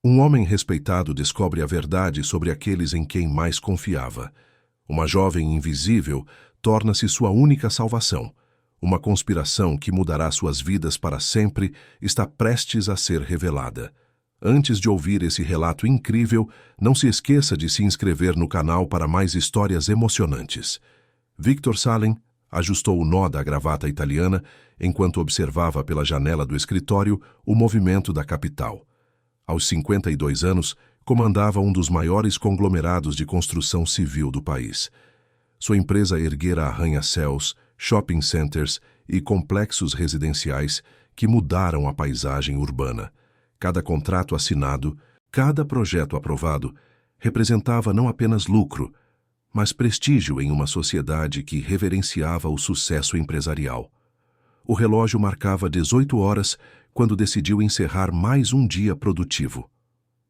Um homem respeitado descobre a verdade sobre aqueles em quem mais confiava. Uma jovem invisível torna-se sua única salvação. Uma conspiração que mudará suas vidas para sempre está prestes a ser revelada. Antes de ouvir esse relato incrível, não se esqueça de se inscrever no canal para mais histórias emocionantes. Victor Salem ajustou o nó da gravata italiana enquanto observava pela janela do escritório o movimento da capital. Aos 52 anos, comandava um dos maiores conglomerados de construção civil do país. Sua empresa erguera arranha-céus, shopping centers e complexos residenciais que mudaram a paisagem urbana. Cada contrato assinado, cada projeto aprovado, representava não apenas lucro, mas prestígio em uma sociedade que reverenciava o sucesso empresarial. O relógio marcava 18 horas quando decidiu encerrar mais um dia produtivo.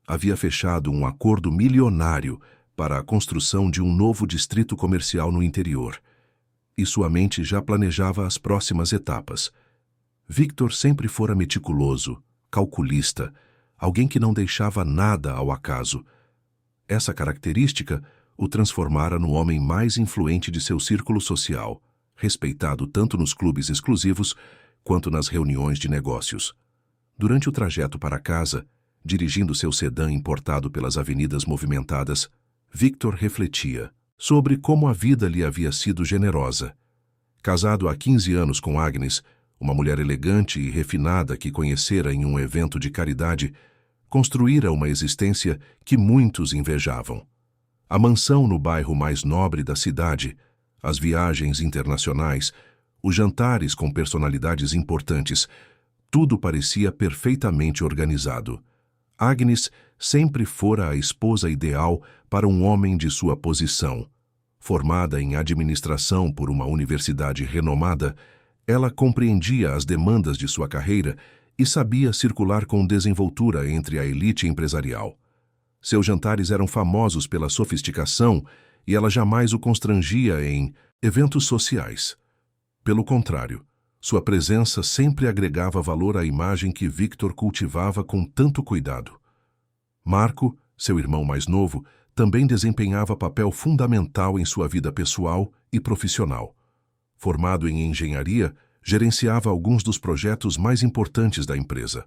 Havia fechado um acordo milionário para a construção de um novo distrito comercial no interior, e sua mente já planejava as próximas etapas. Victor sempre fora meticuloso, calculista, alguém que não deixava nada ao acaso. Essa característica o transformara no homem mais influente de seu círculo social, respeitado tanto nos clubes exclusivos quanto nas reuniões de negócios. Durante o trajeto para casa, dirigindo seu sedã importado pelas avenidas movimentadas, Victor refletia sobre como a vida lhe havia sido generosa. Casado há 15 anos com Agnes, uma mulher elegante e refinada que conhecera em um evento de caridade, construíra uma existência que muitos invejavam. A mansão no bairro mais nobre da cidade, as viagens internacionais, os jantares com personalidades importantes, tudo parecia perfeitamente organizado. Agnes sempre fora a esposa ideal para um homem de sua posição. Formada em administração por uma universidade renomada, ela compreendia as demandas de sua carreira e sabia circular com desenvoltura entre a elite empresarial. Seus jantares eram famosos pela sofisticação e ela jamais o constrangia em eventos sociais. Pelo contrário, sua presença sempre agregava valor à imagem que Victor cultivava com tanto cuidado. Marco, seu irmão mais novo, também desempenhava papel fundamental em sua vida pessoal e profissional. Formado em engenharia, gerenciava alguns dos projetos mais importantes da empresa.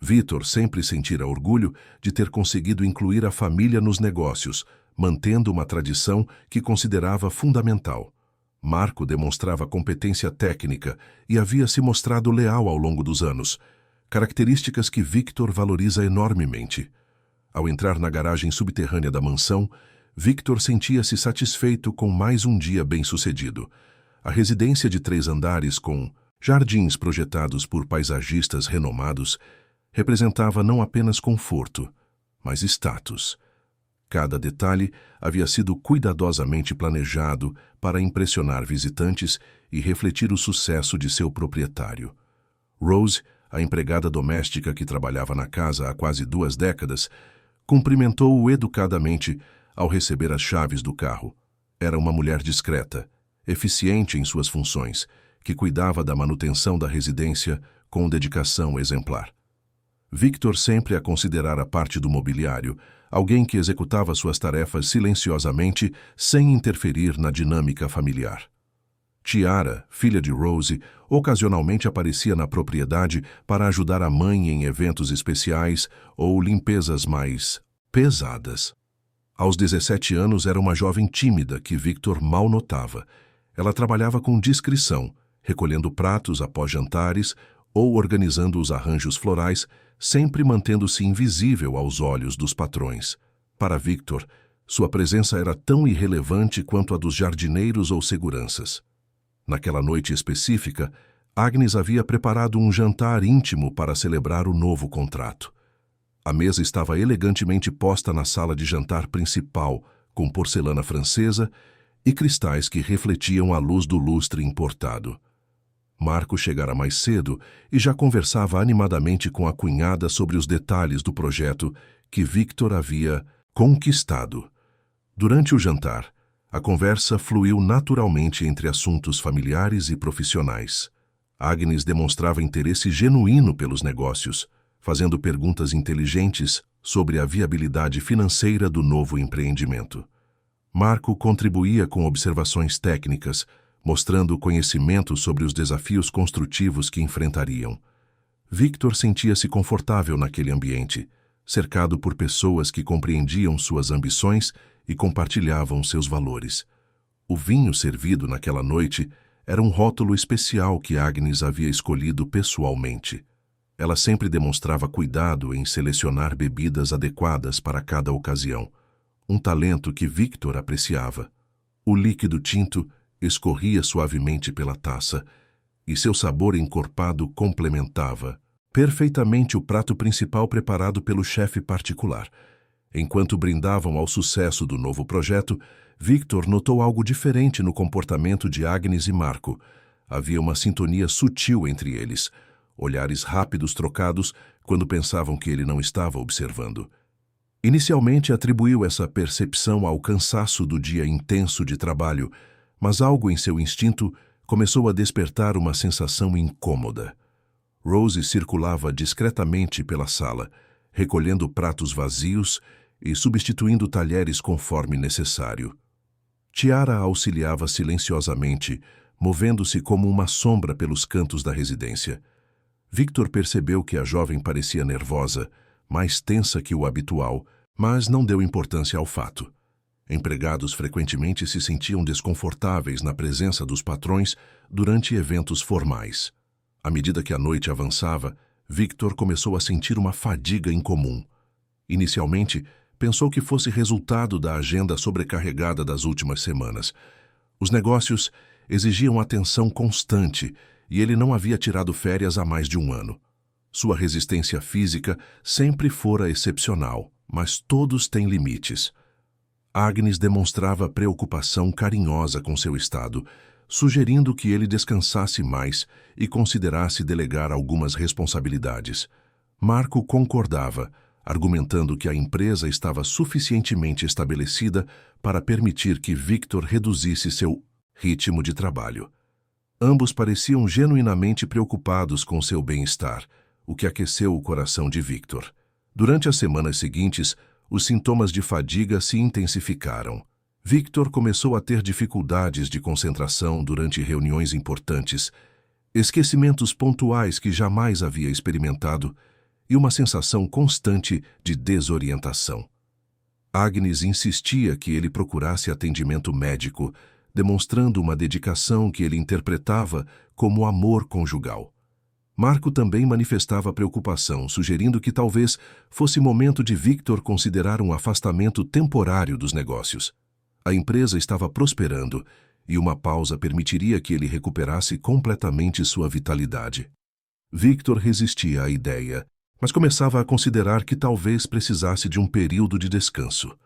Victor sempre sentira orgulho de ter conseguido incluir a família nos negócios, mantendo uma tradição que considerava fundamental. Marco demonstrava competência técnica e havia se mostrado leal ao longo dos anos, características que Victor valoriza enormemente. Ao entrar na garagem subterrânea da mansão, Victor sentia-se satisfeito com mais um dia bem-sucedido. A residência de 3 andares com jardins projetados por paisagistas renomados representava não apenas conforto, mas status. Cada detalhe havia sido cuidadosamente planejado para impressionar visitantes e refletir o sucesso de seu proprietário. Rose, a empregada doméstica que trabalhava na casa há quase 2 décadas, cumprimentou-o educadamente ao receber as chaves do carro. Era uma mulher discreta, eficiente em suas funções, que cuidava da manutenção da residência com dedicação exemplar. Victor sempre a considerara parte do mobiliário, alguém que executava suas tarefas silenciosamente, sem interferir na dinâmica familiar. Tiara, filha de Rose, ocasionalmente aparecia na propriedade para ajudar a mãe em eventos especiais ou limpezas mais pesadas. Aos 17 anos era uma jovem tímida que Victor mal notava. Ela trabalhava com discrição, recolhendo pratos após jantares ou organizando os arranjos florais, sempre mantendo-se invisível aos olhos dos patrões. Para Victor, sua presença era tão irrelevante quanto a dos jardineiros ou seguranças. Naquela noite específica, Agnes havia preparado um jantar íntimo para celebrar o novo contrato. A mesa estava elegantemente posta na sala de jantar principal, com porcelana francesa e cristais que refletiam a luz do lustre importado. Marco chegara mais cedo e já conversava animadamente com a cunhada sobre os detalhes do projeto que Victor havia conquistado. Durante o jantar, a conversa fluiu naturalmente entre assuntos familiares e profissionais. Agnes demonstrava interesse genuíno pelos negócios, fazendo perguntas inteligentes sobre a viabilidade financeira do novo empreendimento. Marco contribuía com observações técnicas, mostrando conhecimento sobre os desafios construtivos que enfrentariam. Victor sentia-se confortável naquele ambiente, cercado por pessoas que compreendiam suas ambições e compartilhavam seus valores. O vinho servido naquela noite era um rótulo especial que Agnes havia escolhido pessoalmente. Ela sempre demonstrava cuidado em selecionar bebidas adequadas para cada ocasião, um talento que Victor apreciava. O líquido tinto escorria suavemente pela taça, e seu sabor encorpado complementava perfeitamente o prato principal preparado pelo chefe particular. Enquanto brindavam ao sucesso do novo projeto, Victor notou algo diferente no comportamento de Agnes e Marco. Havia uma sintonia sutil entre eles, olhares rápidos trocados quando pensavam que ele não estava observando. Inicialmente atribuiu essa percepção ao cansaço do dia intenso de trabalho, mas algo em seu instinto começou a despertar uma sensação incômoda. Rose circulava discretamente pela sala, recolhendo pratos vazios e substituindo talheres conforme necessário. Tiara auxiliava silenciosamente, movendo-se como uma sombra pelos cantos da residência. Victor percebeu que a jovem parecia nervosa, mais tensa que o habitual, mas não deu importância ao fato. Empregados frequentemente se sentiam desconfortáveis na presença dos patrões durante eventos formais. À medida que a noite avançava, Victor começou a sentir uma fadiga incomum. Inicialmente, pensou que fosse resultado da agenda sobrecarregada das últimas semanas. Os negócios exigiam atenção constante e ele não havia tirado férias há mais de um ano. Sua resistência física sempre fora excepcional, mas todos têm limites. Agnes demonstrava preocupação carinhosa com seu estado, sugerindo que ele descansasse mais e considerasse delegar algumas responsabilidades. Marco concordava, argumentando que a empresa estava suficientemente estabelecida para permitir que Victor reduzisse seu ritmo de trabalho. Ambos pareciam genuinamente preocupados com seu bem-estar, o que aqueceu o coração de Victor. Durante as semanas seguintes, os sintomas de fadiga se intensificaram. Victor começou a ter dificuldades de concentração durante reuniões importantes, esquecimentos pontuais que jamais havia experimentado e uma sensação constante de desorientação. Agnes insistia que ele procurasse atendimento médico, demonstrando uma dedicação que ele interpretava como amor conjugal. Marco também manifestava preocupação, sugerindo que talvez fosse momento de Victor considerar um afastamento temporário dos negócios. A empresa estava prosperando e uma pausa permitiria que ele recuperasse completamente sua vitalidade. Victor resistia à ideia, mas começava a considerar que talvez precisasse de um período de descanso.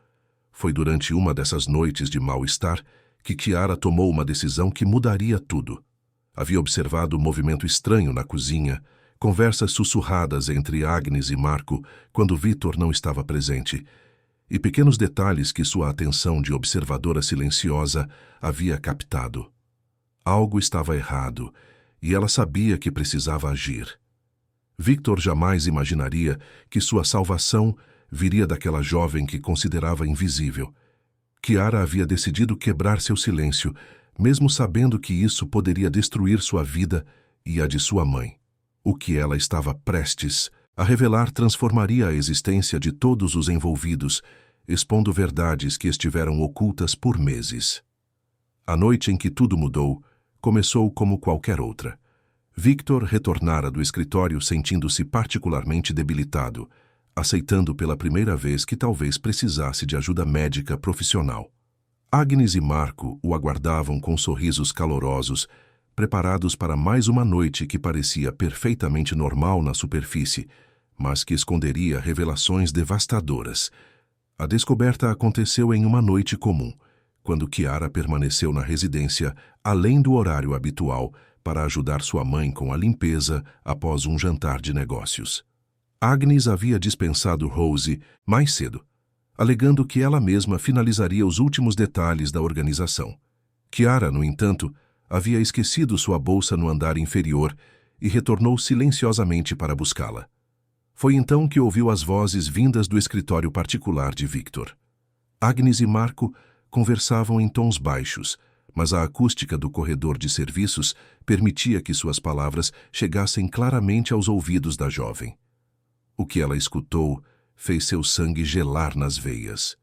Foi durante uma dessas noites de mal-estar que Chiara tomou uma decisão que mudaria tudo. Havia observado um movimento estranho na cozinha, conversas sussurradas entre Agnes e Marco quando Victor não estava presente, e pequenos detalhes que sua atenção de observadora silenciosa havia captado. Algo estava errado, e ela sabia que precisava agir. Victor jamais imaginaria que sua salvação viria daquela jovem que considerava invisível. Chiara havia decidido quebrar seu silêncio, mesmo sabendo que isso poderia destruir sua vida e a de sua mãe. O que ela estava prestes a revelar transformaria a existência de todos os envolvidos, expondo verdades que estiveram ocultas por meses. A noite em que tudo mudou começou como qualquer outra. Victor retornara do escritório sentindo-se particularmente debilitado, aceitando pela primeira vez que talvez precisasse de ajuda médica profissional. Agnes e Marco o aguardavam com sorrisos calorosos, preparados para mais uma noite que parecia perfeitamente normal na superfície, mas que esconderia revelações devastadoras. A descoberta aconteceu em uma noite comum, quando Chiara permaneceu na residência além do horário habitual para ajudar sua mãe com a limpeza após um jantar de negócios. Agnes havia dispensado Rose mais cedo, alegando que ela mesma finalizaria os últimos detalhes da organização. Chiara, no entanto, havia esquecido sua bolsa no andar inferior e retornou silenciosamente para buscá-la. Foi então que ouviu as vozes vindas do escritório particular de Victor. Agnes e Marco conversavam em tons baixos, mas a acústica do corredor de serviços permitia que suas palavras chegassem claramente aos ouvidos da jovem. O que ela escutou fez seu sangue gelar nas veias.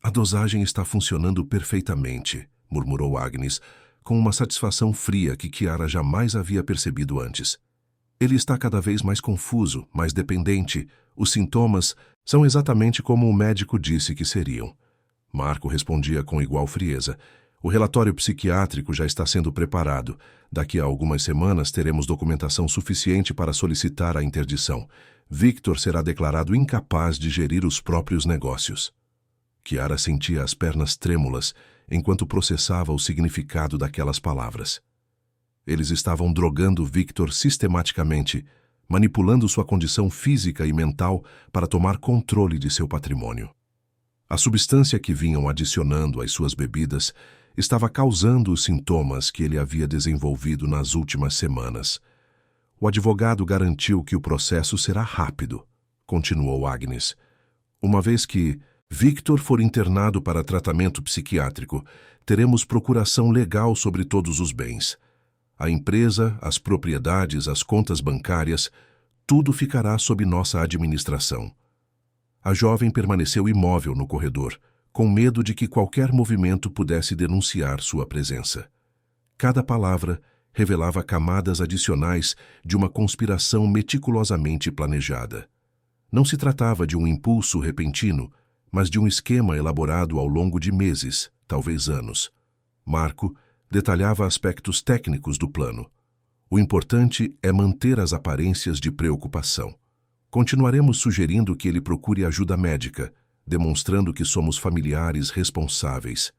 A dosagem está funcionando perfeitamente, murmurou Agnes, com uma satisfação fria que Chiara jamais havia percebido antes. Ele está cada vez mais confuso, mais dependente. Os sintomas são exatamente como o médico disse que seriam. Marco respondia com igual frieza. O relatório psiquiátrico já está sendo preparado. Daqui a algumas semanas teremos documentação suficiente para solicitar a interdição. Victor será declarado incapaz de gerir os próprios negócios. Chiara sentia as pernas trêmulas enquanto processava o significado daquelas palavras. Eles estavam drogando Victor sistematicamente, manipulando sua condição física e mental para tomar controle de seu patrimônio. A substância que vinham adicionando às suas bebidas estava causando os sintomas que ele havia desenvolvido nas últimas semanas. O advogado garantiu que o processo será rápido, continuou Agnes. Uma vez que Victor for internado para tratamento psiquiátrico, teremos procuração legal sobre todos os bens. A empresa, as propriedades, as contas bancárias, tudo ficará sob nossa administração. A jovem permaneceu imóvel no corredor, com medo de que qualquer movimento pudesse denunciar sua presença. Cada palavra revelava camadas adicionais de uma conspiração meticulosamente planejada. Não se tratava de um impulso repentino, mas de um esquema elaborado ao longo de meses, talvez anos. Marco detalhava aspectos técnicos do plano. O importante é manter as aparências de preocupação. Continuaremos sugerindo que ele procure ajuda médica, demonstrando que somos familiares responsáveis.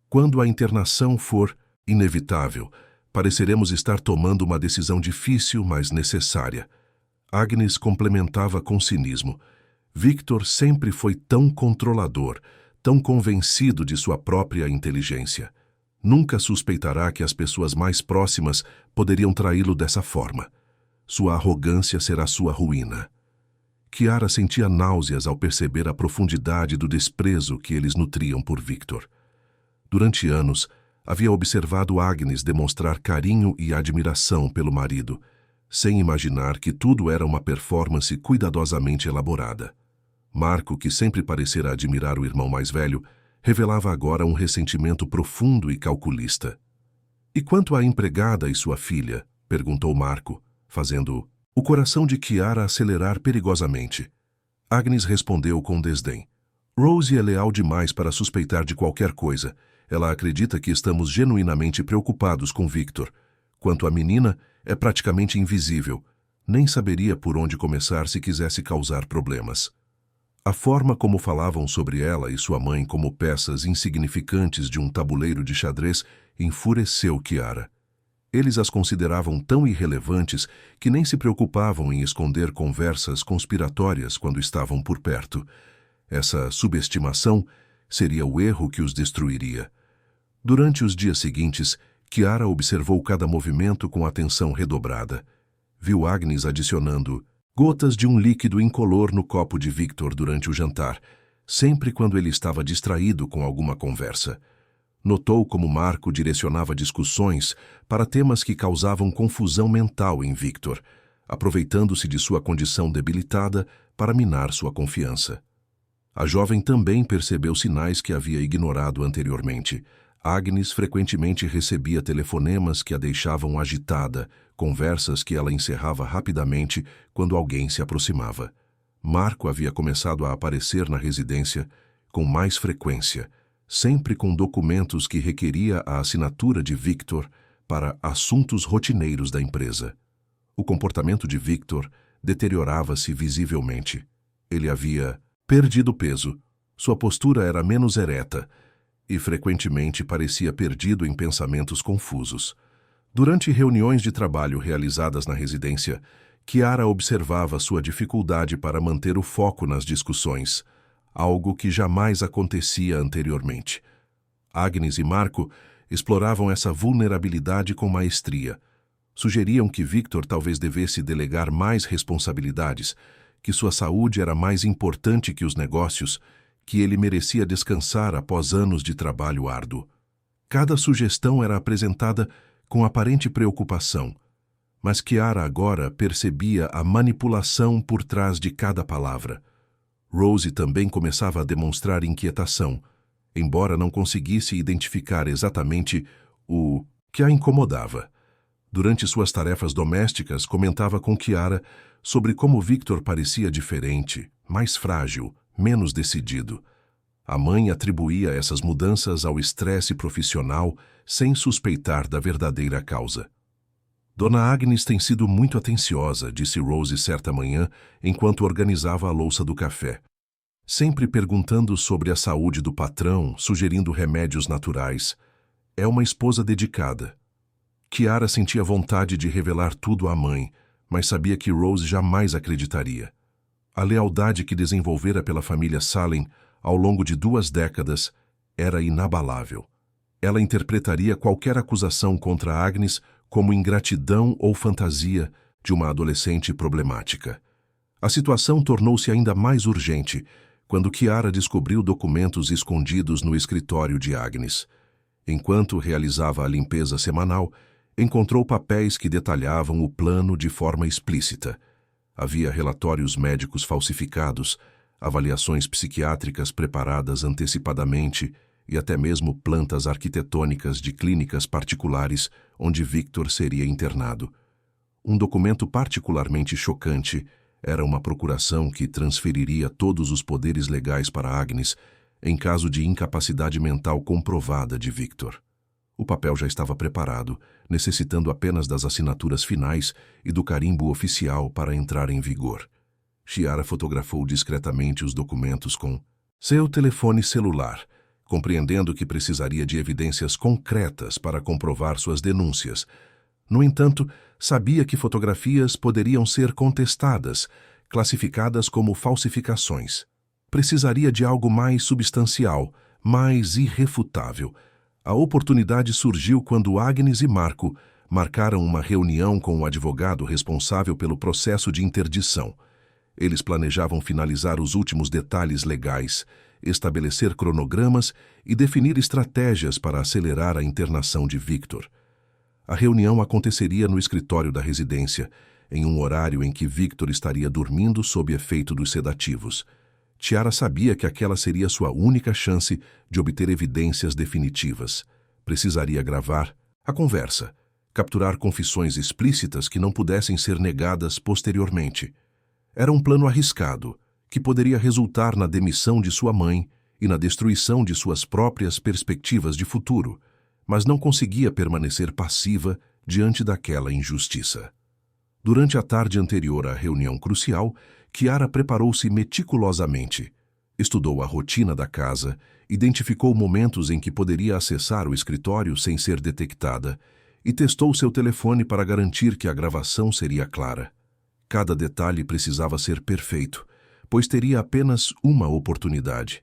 Quando a internação for inevitável, pareceremos estar tomando uma decisão difícil, mas necessária. Agnes complementava com cinismo. Victor sempre foi tão controlador, tão convencido de sua própria inteligência. Nunca suspeitará que as pessoas mais próximas poderiam traí-lo dessa forma. Sua arrogância será sua ruína. Chiara sentia náuseas ao perceber a profundidade do desprezo que eles nutriam por Victor. Durante anos, havia observado Agnes demonstrar carinho e admiração pelo marido, sem imaginar que tudo era uma performance cuidadosamente elaborada. Marco, que sempre parecera admirar o irmão mais velho, revelava agora um ressentimento profundo e calculista. "E quanto à empregada e sua filha?" perguntou Marco, fazendo o coração de Chiara acelerar perigosamente. Agnes respondeu com desdém. "Rose é leal demais para suspeitar de qualquer coisa. Ela acredita que estamos genuinamente preocupados com Victor. Quanto à menina, é praticamente invisível. Nem saberia por onde começar se quisesse causar problemas." A forma como falavam sobre ela e sua mãe como peças insignificantes de um tabuleiro de xadrez enfureceu Chiara. Eles as consideravam tão irrelevantes que nem se preocupavam em esconder conversas conspiratórias quando estavam por perto. Essa subestimação seria o erro que os destruiria. Durante os dias seguintes, Chiara observou cada movimento com atenção redobrada. Viu Agnes adicionando gotas de um líquido incolor no copo de Victor durante o jantar, sempre quando ele estava distraído com alguma conversa. Notou como Marco direcionava discussões para temas que causavam confusão mental em Victor, aproveitando-se de sua condição debilitada para minar sua confiança. A jovem também percebeu sinais que havia ignorado anteriormente. Agnes frequentemente recebia telefonemas que a deixavam agitada, conversas que ela encerrava rapidamente quando alguém se aproximava. Marco havia começado a aparecer na residência com mais frequência, sempre com documentos que requeria a assinatura de Victor para assuntos rotineiros da empresa. O comportamento de Victor deteriorava-se visivelmente. Ele havia perdido peso, sua postura era menos ereta e frequentemente parecia perdido em pensamentos confusos. Durante reuniões de trabalho realizadas na residência, Chiara observava sua dificuldade para manter o foco nas discussões, algo que jamais acontecia anteriormente. Agnes e Marco exploravam essa vulnerabilidade com maestria. Sugeriam que Victor talvez devesse delegar mais responsabilidades, que sua saúde era mais importante que os negócios, que ele merecia descansar após anos de trabalho árduo. Cada sugestão era apresentada com aparente preocupação, mas Chiara agora percebia a manipulação por trás de cada palavra. Rose também começava a demonstrar inquietação, embora não conseguisse identificar exatamente o que a incomodava. Durante suas tarefas domésticas, comentava com Chiara sobre como Victor parecia diferente, mais frágil, menos decidido. A mãe atribuía essas mudanças ao estresse profissional sem suspeitar da verdadeira causa. Dona Agnes tem sido muito atenciosa, disse Rose certa manhã, enquanto organizava a louça do café. Sempre perguntando sobre a saúde do patrão, sugerindo remédios naturais. É uma esposa dedicada. Chiara sentia vontade de revelar tudo à mãe, mas sabia que Rose jamais acreditaria. A lealdade que desenvolvera pela família Salem ao longo de 2 décadas era inabalável. Ela interpretaria qualquer acusação contra Agnes como ingratidão ou fantasia de uma adolescente problemática. A situação tornou-se ainda mais urgente quando Chiara descobriu documentos escondidos no escritório de Agnes. Enquanto realizava a limpeza semanal, encontrou papéis que detalhavam o plano de forma explícita. Havia relatórios médicos falsificados, avaliações psiquiátricas preparadas antecipadamente e até mesmo plantas arquitetônicas de clínicas particulares onde Victor seria internado. Um documento particularmente chocante era uma procuração que transferiria todos os poderes legais para Agnes em caso de incapacidade mental comprovada de Victor. O papel já estava preparado, necessitando apenas das assinaturas finais e do carimbo oficial para entrar em vigor. Chiara fotografou discretamente os documentos com seu telefone celular, compreendendo que precisaria de evidências concretas para comprovar suas denúncias. No entanto, sabia que fotografias poderiam ser contestadas, classificadas como falsificações. Precisaria de algo mais substancial, mais irrefutável. A oportunidade surgiu quando Agnes e Marco marcaram uma reunião com o advogado responsável pelo processo de interdição. Eles planejavam finalizar os últimos detalhes legais, estabelecer cronogramas e definir estratégias para acelerar a internação de Victor. A reunião aconteceria no escritório da residência, em um horário em que Victor estaria dormindo sob efeito dos sedativos. Chiara sabia que aquela seria sua única chance de obter evidências definitivas. Precisaria gravar a conversa, capturar confissões explícitas que não pudessem ser negadas posteriormente. Era um plano arriscado, que poderia resultar na demissão de sua mãe e na destruição de suas próprias perspectivas de futuro, mas não conseguia permanecer passiva diante daquela injustiça. Durante a tarde anterior à reunião crucial, Chiara preparou-se meticulosamente. Estudou a rotina da casa, identificou momentos em que poderia acessar o escritório sem ser detectada e testou seu telefone para garantir que a gravação seria clara. Cada detalhe precisava ser perfeito, pois teria apenas uma oportunidade.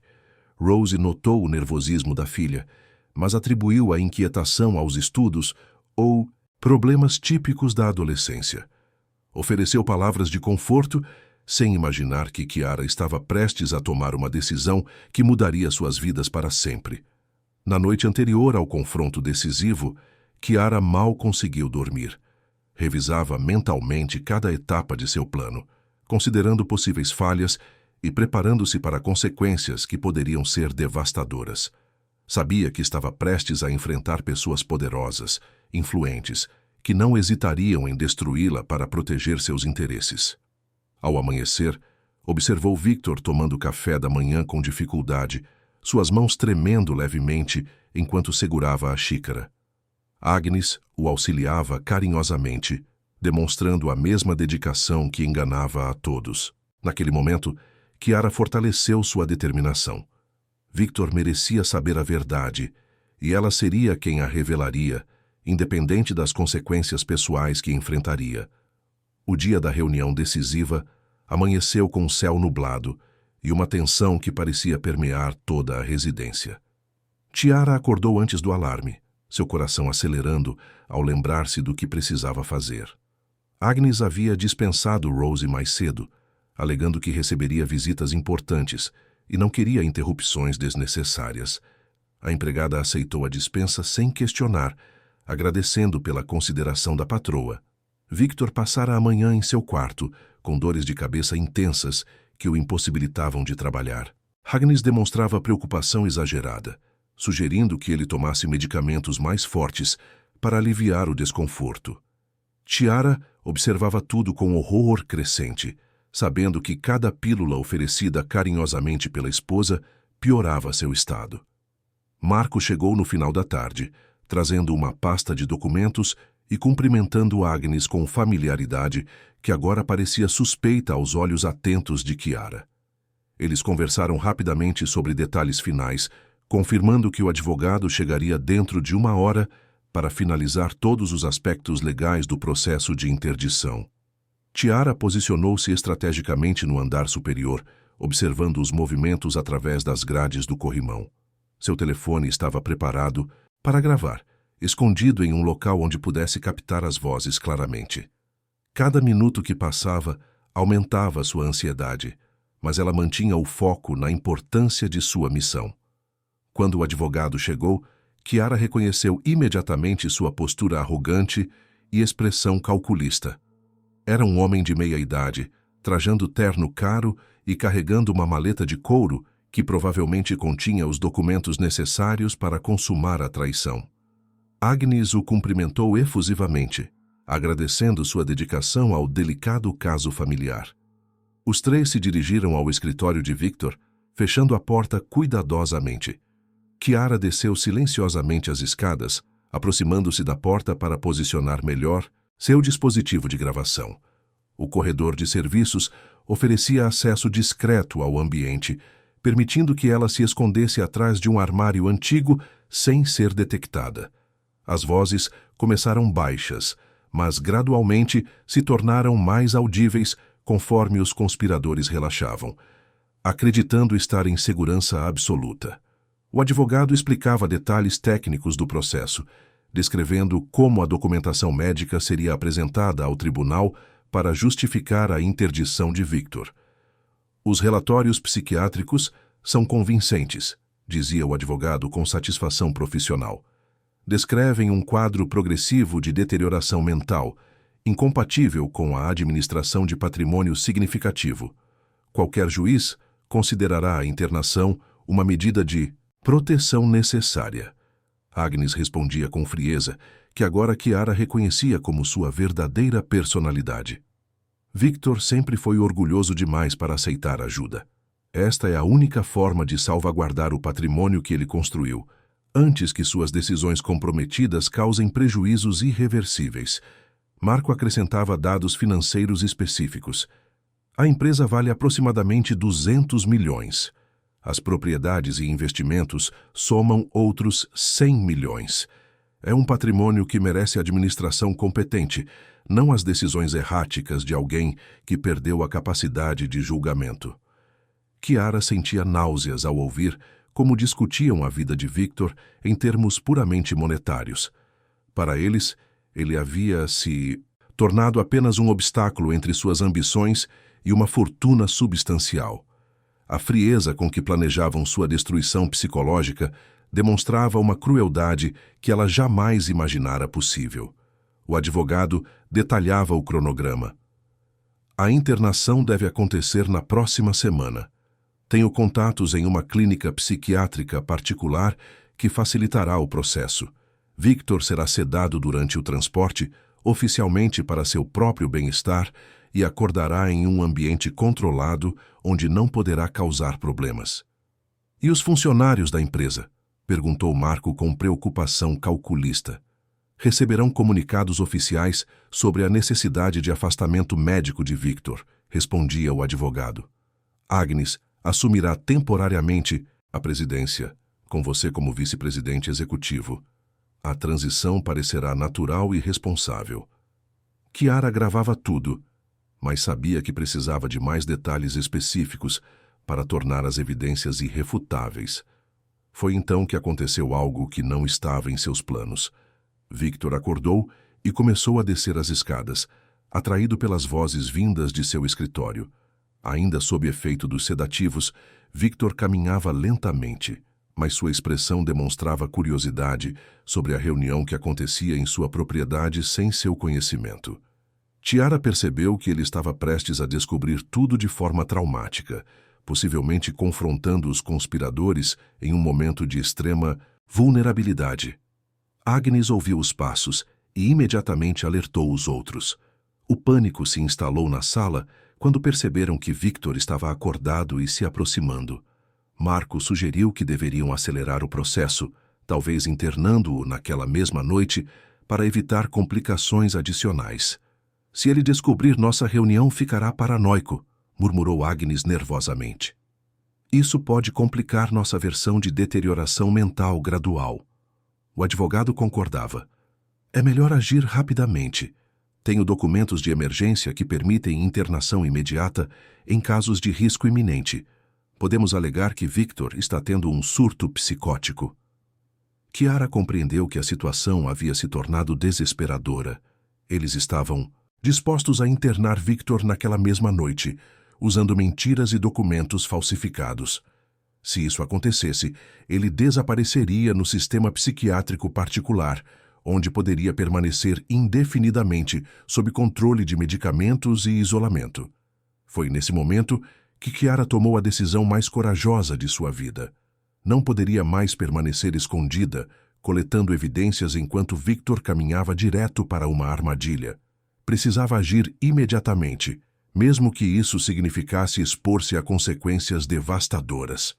Rose notou o nervosismo da filha, mas atribuiu a inquietação aos estudos ou problemas típicos da adolescência. Ofereceu palavras de conforto, sem imaginar que Chiara estava prestes a tomar uma decisão que mudaria suas vidas para sempre. Na noite anterior ao confronto decisivo, Chiara mal conseguiu dormir. Revisava mentalmente cada etapa de seu plano, considerando possíveis falhas e preparando-se para consequências que poderiam ser devastadoras. Sabia que estava prestes a enfrentar pessoas poderosas, influentes, que não hesitariam em destruí-la para proteger seus interesses. Ao amanhecer, observou Victor tomando café da manhã com dificuldade, suas mãos tremendo levemente enquanto segurava a xícara. Agnes o auxiliava carinhosamente, demonstrando a mesma dedicação que enganava a todos. Naquele momento, Chiara fortaleceu sua determinação. Victor merecia saber a verdade, e ela seria quem a revelaria, independente das consequências pessoais que enfrentaria. O dia da reunião decisiva amanheceu com o céu nublado e uma tensão que parecia permear toda a residência. Chiara acordou antes do alarme, seu coração acelerando ao lembrar-se do que precisava fazer. Agnes havia dispensado Rose mais cedo, alegando que receberia visitas importantes e não queria interrupções desnecessárias. A empregada aceitou a dispensa sem questionar, agradecendo pela consideração da patroa. Victor passara a manhã em seu quarto, com dores de cabeça intensas que o impossibilitavam de trabalhar. Agnes demonstrava preocupação exagerada, sugerindo que ele tomasse medicamentos mais fortes para aliviar o desconforto. Chiara observava tudo com horror crescente, sabendo que cada pílula oferecida carinhosamente pela esposa piorava seu estado. Marco chegou no final da tarde, trazendo uma pasta de documentos e cumprimentando Agnes com familiaridade que agora parecia suspeita aos olhos atentos de Chiara. Eles conversaram rapidamente sobre detalhes finais, confirmando que o advogado chegaria dentro de 1 hora para finalizar todos os aspectos legais do processo de interdição. Chiara posicionou-se estrategicamente no andar superior, observando os movimentos através das grades do corrimão. Seu telefone estava preparado para gravar, escondido em um local onde pudesse captar as vozes claramente. Cada minuto que passava aumentava sua ansiedade, mas ela mantinha o foco na importância de sua missão. Quando o advogado chegou, Chiara reconheceu imediatamente sua postura arrogante e expressão calculista. Era um homem de meia-idade, trajando terno caro e carregando uma maleta de couro que provavelmente continha os documentos necessários para consumar a traição. Agnes o cumprimentou efusivamente, agradecendo sua dedicação ao delicado caso familiar. Os três se dirigiram ao escritório de Victor, fechando a porta cuidadosamente. Chiara desceu silenciosamente as escadas, aproximando-se da porta para posicionar melhor seu dispositivo de gravação. O corredor de serviços oferecia acesso discreto ao ambiente, permitindo que ela se escondesse atrás de um armário antigo sem ser detectada. As vozes começaram baixas, mas gradualmente se tornaram mais audíveis conforme os conspiradores relaxavam, acreditando estar em segurança absoluta. O advogado explicava detalhes técnicos do processo, descrevendo como a documentação médica seria apresentada ao tribunal para justificar a interdição de Victor. Os relatórios psiquiátricos são convincentes, dizia o advogado com satisfação profissional. Descrevem um quadro progressivo de deterioração mental, incompatível com a administração de patrimônio significativo. Qualquer juiz considerará a internação uma medida de proteção necessária. Agnes respondia com frieza, que agora Chiara reconhecia como sua verdadeira personalidade. Victor sempre foi orgulhoso demais para aceitar ajuda. Esta é a única forma de salvaguardar o patrimônio que ele construiu, antes que suas decisões comprometidas causem prejuízos irreversíveis. Marco acrescentava dados financeiros específicos. A empresa vale aproximadamente 200 milhões. As propriedades e investimentos somam outros 100 milhões. É um patrimônio que merece administração competente, não as decisões erráticas de alguém que perdeu a capacidade de julgamento. Chiara sentia náuseas ao ouvir como discutiam a vida de Victor em termos puramente monetários. Para eles, ele havia se tornado apenas um obstáculo entre suas ambições e uma fortuna substancial. A frieza com que planejavam sua destruição psicológica demonstrava uma crueldade que ela jamais imaginara possível. O advogado detalhava o cronograma. A internação deve acontecer na próxima semana. Tenho contatos em uma clínica psiquiátrica particular que facilitará o processo. Victor será sedado durante o transporte, oficialmente para seu próprio bem-estar, e acordará em um ambiente controlado onde não poderá causar problemas. E os funcionários da empresa? Perguntou Marco com preocupação calculista. Receberão comunicados oficiais sobre a necessidade de afastamento médico de Victor, respondia o advogado. Agnes assumirá temporariamente a presidência, com você como vice-presidente executivo. A transição parecerá natural e responsável. Chiara gravava tudo, mas sabia que precisava de mais detalhes específicos para tornar as evidências irrefutáveis. Foi então que aconteceu algo que não estava em seus planos. Victor acordou e começou a descer as escadas, atraído pelas vozes vindas de seu escritório. Ainda sob efeito dos sedativos, Victor caminhava lentamente, mas sua expressão demonstrava curiosidade sobre a reunião que acontecia em sua propriedade sem seu conhecimento. Tiara percebeu que ele estava prestes a descobrir tudo de forma traumática, possivelmente confrontando os conspiradores em um momento de extrema vulnerabilidade. Agnes ouviu os passos e imediatamente alertou os outros. O pânico se instalou na sala quando perceberam que Victor estava acordado e se aproximando. Marco sugeriu que deveriam acelerar o processo, talvez internando-o naquela mesma noite para evitar complicações adicionais. Se ele descobrir nossa reunião, ficará paranoico, murmurou Agnes nervosamente. Isso pode complicar nossa versão de deterioração mental gradual. O advogado concordava. É melhor agir rapidamente. Tenho documentos de emergência que permitem internação imediata em casos de risco iminente. Podemos alegar que Victor está tendo um surto psicótico. Chiara compreendeu que a situação havia se tornado desesperadora. Eles estavam dispostos a internar Victor naquela mesma noite, usando mentiras e documentos falsificados. Se isso acontecesse, ele desapareceria no sistema psiquiátrico particular, onde poderia permanecer indefinidamente sob controle de medicamentos e isolamento. Foi nesse momento que Chiara tomou a decisão mais corajosa de sua vida. Não poderia mais permanecer escondida, coletando evidências enquanto Victor caminhava direto para uma armadilha. Precisava agir imediatamente, mesmo que isso significasse expor-se a consequências devastadoras.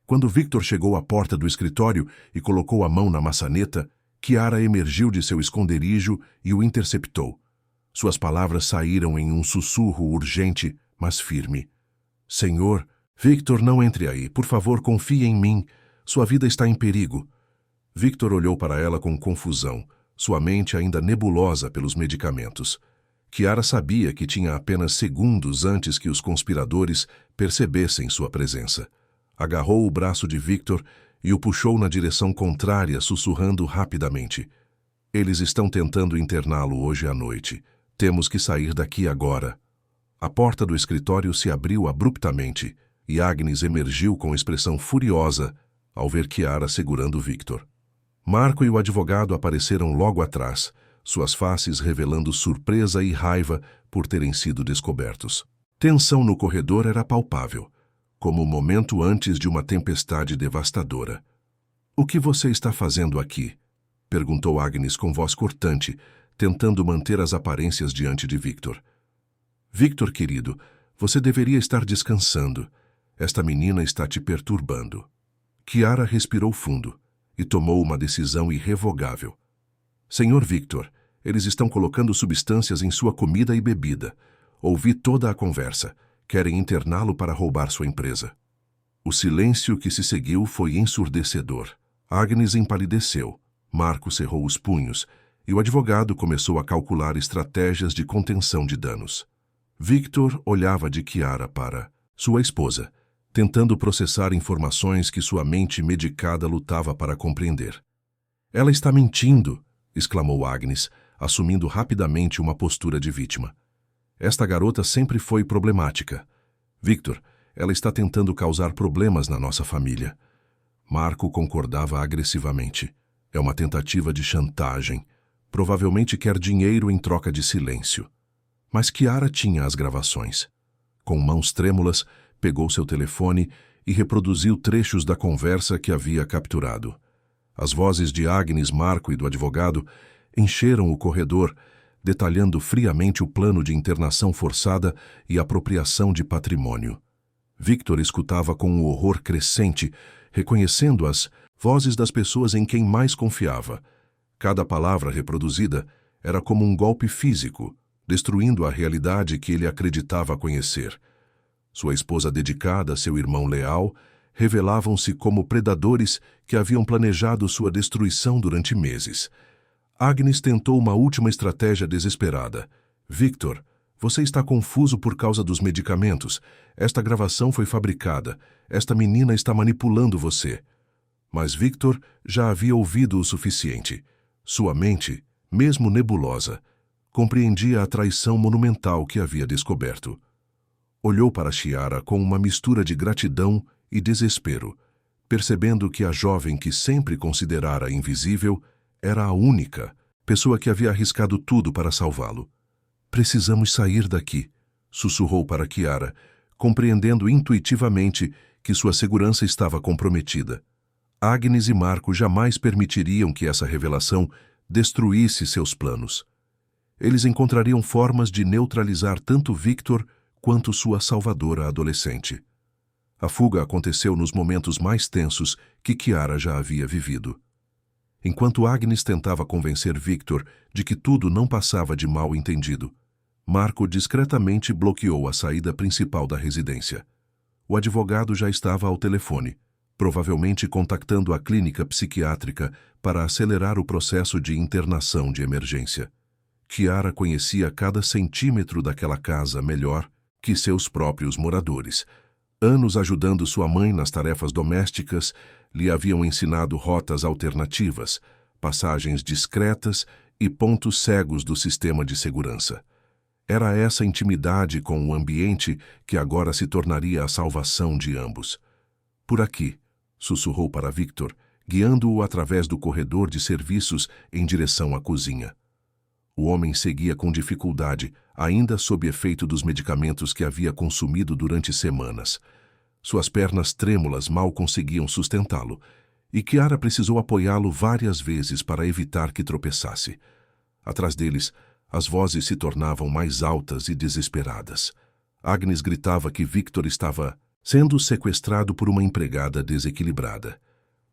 Quando Victor chegou à porta do escritório e colocou a mão na maçaneta, Chiara emergiu de seu esconderijo e o interceptou. Suas palavras saíram em um sussurro urgente, mas firme. Senhor, Victor, não entre aí. Por favor, confie em mim. Sua vida está em perigo. Victor olhou para ela com confusão, sua mente ainda nebulosa pelos medicamentos. Chiara sabia que tinha apenas segundos antes que os conspiradores percebessem sua presença. Agarrou o braço de Victor e o puxou na direção contrária, sussurrando rapidamente. Eles estão tentando interná-lo hoje à noite. Temos que sair daqui agora. A porta do escritório se abriu abruptamente e Agnes emergiu com expressão furiosa ao ver Chiara segurando Victor. Marco e o advogado apareceram logo atrás, suas faces revelando surpresa e raiva por terem sido descobertos. Tensão no corredor era palpável, como o momento antes de uma tempestade devastadora. "O que você está fazendo aqui?" perguntou Agnes com voz cortante, tentando manter as aparências diante de Victor. "Victor, querido, você deveria estar descansando. Esta menina está te perturbando." Chiara respirou fundo e tomou uma decisão irrevogável. "Senhor Victor, eles estão colocando substâncias em sua comida e bebida. Ouvi toda a conversa. Querem interná-lo para roubar sua empresa." O silêncio que se seguiu foi ensurdecedor. Agnes empalideceu, Marco cerrou os punhos e o advogado começou a calcular estratégias de contenção de danos. Victor olhava de Chiara para sua esposa, tentando processar informações que sua mente medicada lutava para compreender. "Ela está mentindo!" exclamou Agnes, assumindo rapidamente uma postura de vítima. "Esta garota sempre foi problemática. Victor, ela está tentando causar problemas na nossa família." Marco concordava agressivamente. "É uma tentativa de chantagem. Provavelmente quer dinheiro em troca de silêncio." Mas Chiara tinha as gravações. Com mãos trêmulas, pegou seu telefone e reproduziu trechos da conversa que havia capturado. As vozes de Agnes, Marco e do advogado encheram o corredor, detalhando friamente o plano de internação forçada e apropriação de patrimônio. Victor escutava com um horror crescente, reconhecendo as vozes das pessoas em quem mais confiava. Cada palavra reproduzida era como um golpe físico, destruindo a realidade que ele acreditava conhecer. Sua esposa dedicada, seu irmão leal, revelavam-se como predadores que haviam planejado sua destruição durante meses. Agnes tentou uma última estratégia desesperada. "Victor, você está confuso por causa dos medicamentos. Esta gravação foi fabricada. Esta menina está manipulando você." Mas Victor já havia ouvido o suficiente. Sua mente, mesmo nebulosa, compreendia a traição monumental que havia descoberto. Olhou para Chiara com uma mistura de gratidão e desespero, percebendo que a jovem que sempre considerara invisível era a única pessoa que havia arriscado tudo para salvá-lo. Precisamos sair daqui, sussurrou para Chiara, compreendendo intuitivamente que sua segurança estava comprometida. Agnes e Marco jamais permitiriam que essa revelação destruísse seus planos. Eles encontrariam formas de neutralizar tanto Victor quanto sua salvadora adolescente. A fuga aconteceu nos momentos mais tensos que Chiara já havia vivido. Enquanto Agnes tentava convencer Victor de que tudo não passava de mal-entendido, Marco discretamente bloqueou a saída principal da residência. O advogado já estava ao telefone, provavelmente contactando a clínica psiquiátrica para acelerar o processo de internação de emergência. Chiara conhecia cada centímetro daquela casa melhor que seus próprios moradores. Anos ajudando sua mãe nas tarefas domésticas lhe haviam ensinado rotas alternativas, passagens discretas e pontos cegos do sistema de segurança. Era essa intimidade com o ambiente que agora se tornaria a salvação de ambos. Por aqui, sussurrou para Victor, guiando-o através do corredor de serviços em direção à cozinha. O homem seguia com dificuldade, ainda sob efeito dos medicamentos que havia consumido durante semanas. Suas pernas trêmulas mal conseguiam sustentá-lo, e Chiara precisou apoiá-lo várias vezes para evitar que tropeçasse. Atrás deles, as vozes se tornavam mais altas e desesperadas. Agnes gritava que Victor estava sendo sequestrado por uma empregada desequilibrada.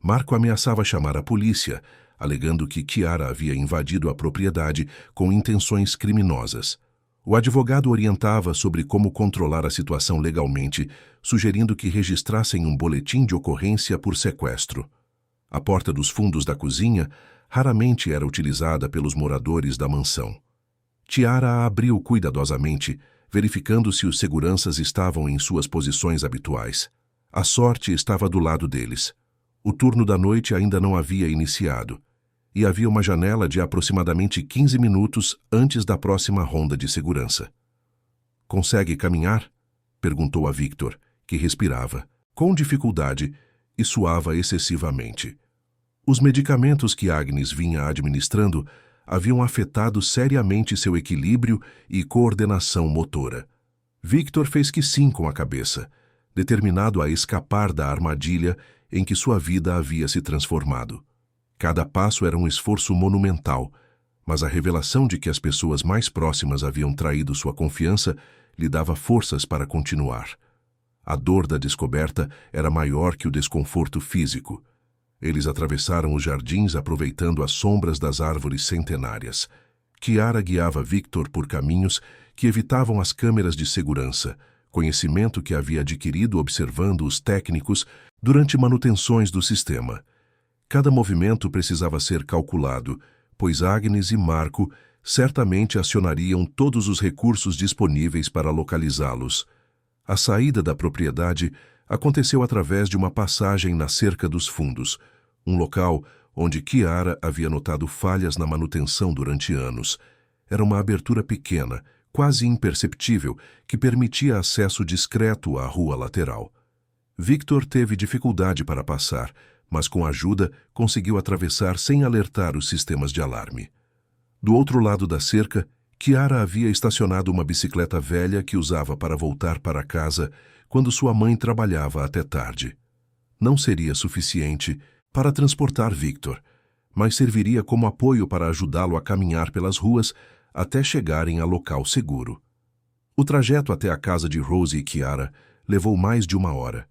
Marco ameaçava chamar a polícia, alegando que Chiara havia invadido a propriedade com intenções criminosas. O advogado orientava sobre como controlar a situação legalmente, sugerindo que registrassem um boletim de ocorrência por sequestro. A porta dos fundos da cozinha raramente era utilizada pelos moradores da mansão. Chiara a abriu cuidadosamente, verificando se os seguranças estavam em suas posições habituais. A sorte estava do lado deles. O turno da noite ainda não havia iniciado, e havia uma janela de aproximadamente 15 minutos antes da próxima ronda de segurança. "Consegue caminhar?" perguntou a Victor, que respirava, com dificuldade, e suava excessivamente. Os medicamentos que Agnes vinha administrando haviam afetado seriamente seu equilíbrio e coordenação motora. Victor fez que sim com a cabeça, determinado a escapar da armadilha em que sua vida havia se transformado. Cada passo era um esforço monumental, mas a revelação de que as pessoas mais próximas haviam traído sua confiança lhe dava forças para continuar. A dor da descoberta era maior que o desconforto físico. Eles atravessaram os jardins aproveitando as sombras das árvores centenárias. Chiara guiava Victor por caminhos que evitavam as câmeras de segurança, conhecimento que havia adquirido observando os técnicos durante manutenções do sistema. Cada movimento precisava ser calculado, pois Agnes e Marco certamente acionariam todos os recursos disponíveis para localizá-los. A saída da propriedade aconteceu através de uma passagem na cerca dos fundos, um local onde Chiara havia notado falhas na manutenção durante anos. Era uma abertura pequena, quase imperceptível, que permitia acesso discreto à rua lateral. Victor teve dificuldade para passar, mas com ajuda conseguiu atravessar sem alertar os sistemas de alarme. Do outro lado da cerca, Chiara havia estacionado uma bicicleta velha que usava para voltar para casa quando sua mãe trabalhava até tarde. Não seria suficiente para transportar Victor, mas serviria como apoio para ajudá-lo a caminhar pelas ruas até chegarem a local seguro. O trajeto até a casa de Rose e Chiara levou mais de 1 hora.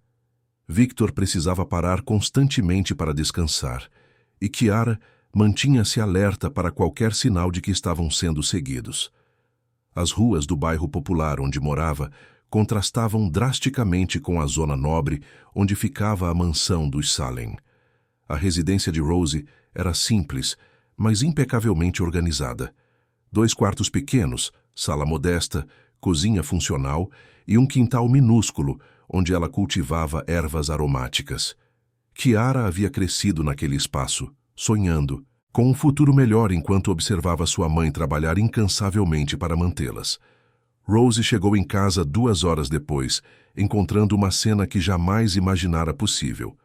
Victor precisava parar constantemente para descansar, e Chiara mantinha-se alerta para qualquer sinal de que estavam sendo seguidos. As ruas do bairro popular onde morava contrastavam drasticamente com a zona nobre onde ficava a mansão dos Salem. A residência de Rose era simples, mas impecavelmente organizada. 2 quartos pequenos, sala modesta, cozinha funcional e um quintal minúsculo onde ela cultivava ervas aromáticas. Chiara havia crescido naquele espaço, sonhando, com um futuro melhor enquanto observava sua mãe trabalhar incansavelmente para mantê-las. Rose chegou em casa 2 horas depois, encontrando uma cena que jamais imaginara possível.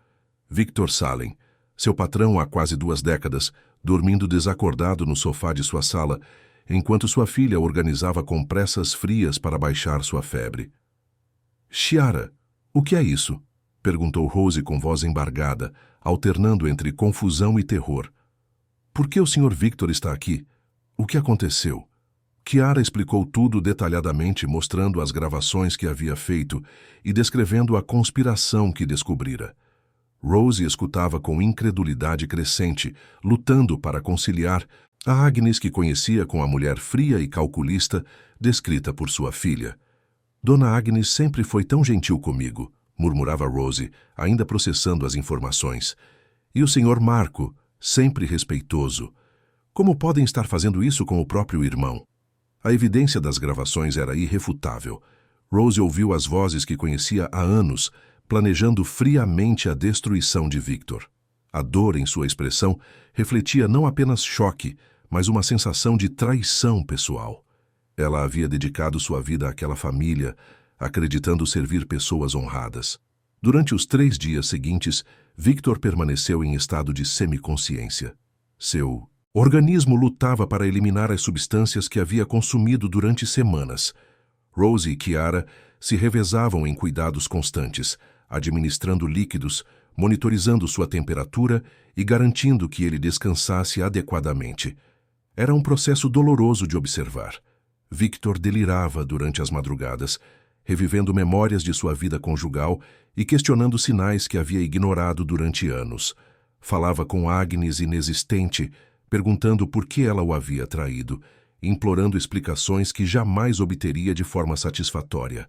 Victor Salem, seu patrão há quase 2 décadas, dormindo desacordado no sofá de sua sala, enquanto sua filha organizava compressas frias para baixar sua febre. "Chiara, o que é isso?" perguntou Rose com voz embargada, alternando entre confusão e terror. "Por que o Sr. Victor está aqui? O que aconteceu?" Chiara explicou tudo detalhadamente, mostrando as gravações que havia feito e descrevendo a conspiração que descobrira. Rose escutava com incredulidade crescente, lutando para conciliar a Agnes que conhecia com a mulher fria e calculista descrita por sua filha. "Dona Agnes sempre foi tão gentil comigo", murmurava Rose, ainda processando as informações. "E o Sr. Marco, sempre respeitoso. Como podem estar fazendo isso com o próprio irmão?" A evidência das gravações era irrefutável. Rose ouviu as vozes que conhecia há anos, planejando friamente a destruição de Victor. A dor em sua expressão refletia não apenas choque, mas uma sensação de traição pessoal. Ela havia dedicado sua vida àquela família, acreditando servir pessoas honradas. Durante os 3 dias seguintes, Victor permaneceu em estado de semiconsciência. Seu organismo lutava para eliminar as substâncias que havia consumido durante semanas. Rose e Chiara se revezavam em cuidados constantes, administrando líquidos, monitorizando sua temperatura e garantindo que ele descansasse adequadamente. Era um processo doloroso de observar. Victor delirava durante as madrugadas, revivendo memórias de sua vida conjugal e questionando sinais que havia ignorado durante anos. Falava com Agnes inexistente, perguntando por que ela o havia traído, implorando explicações que jamais obteria de forma satisfatória.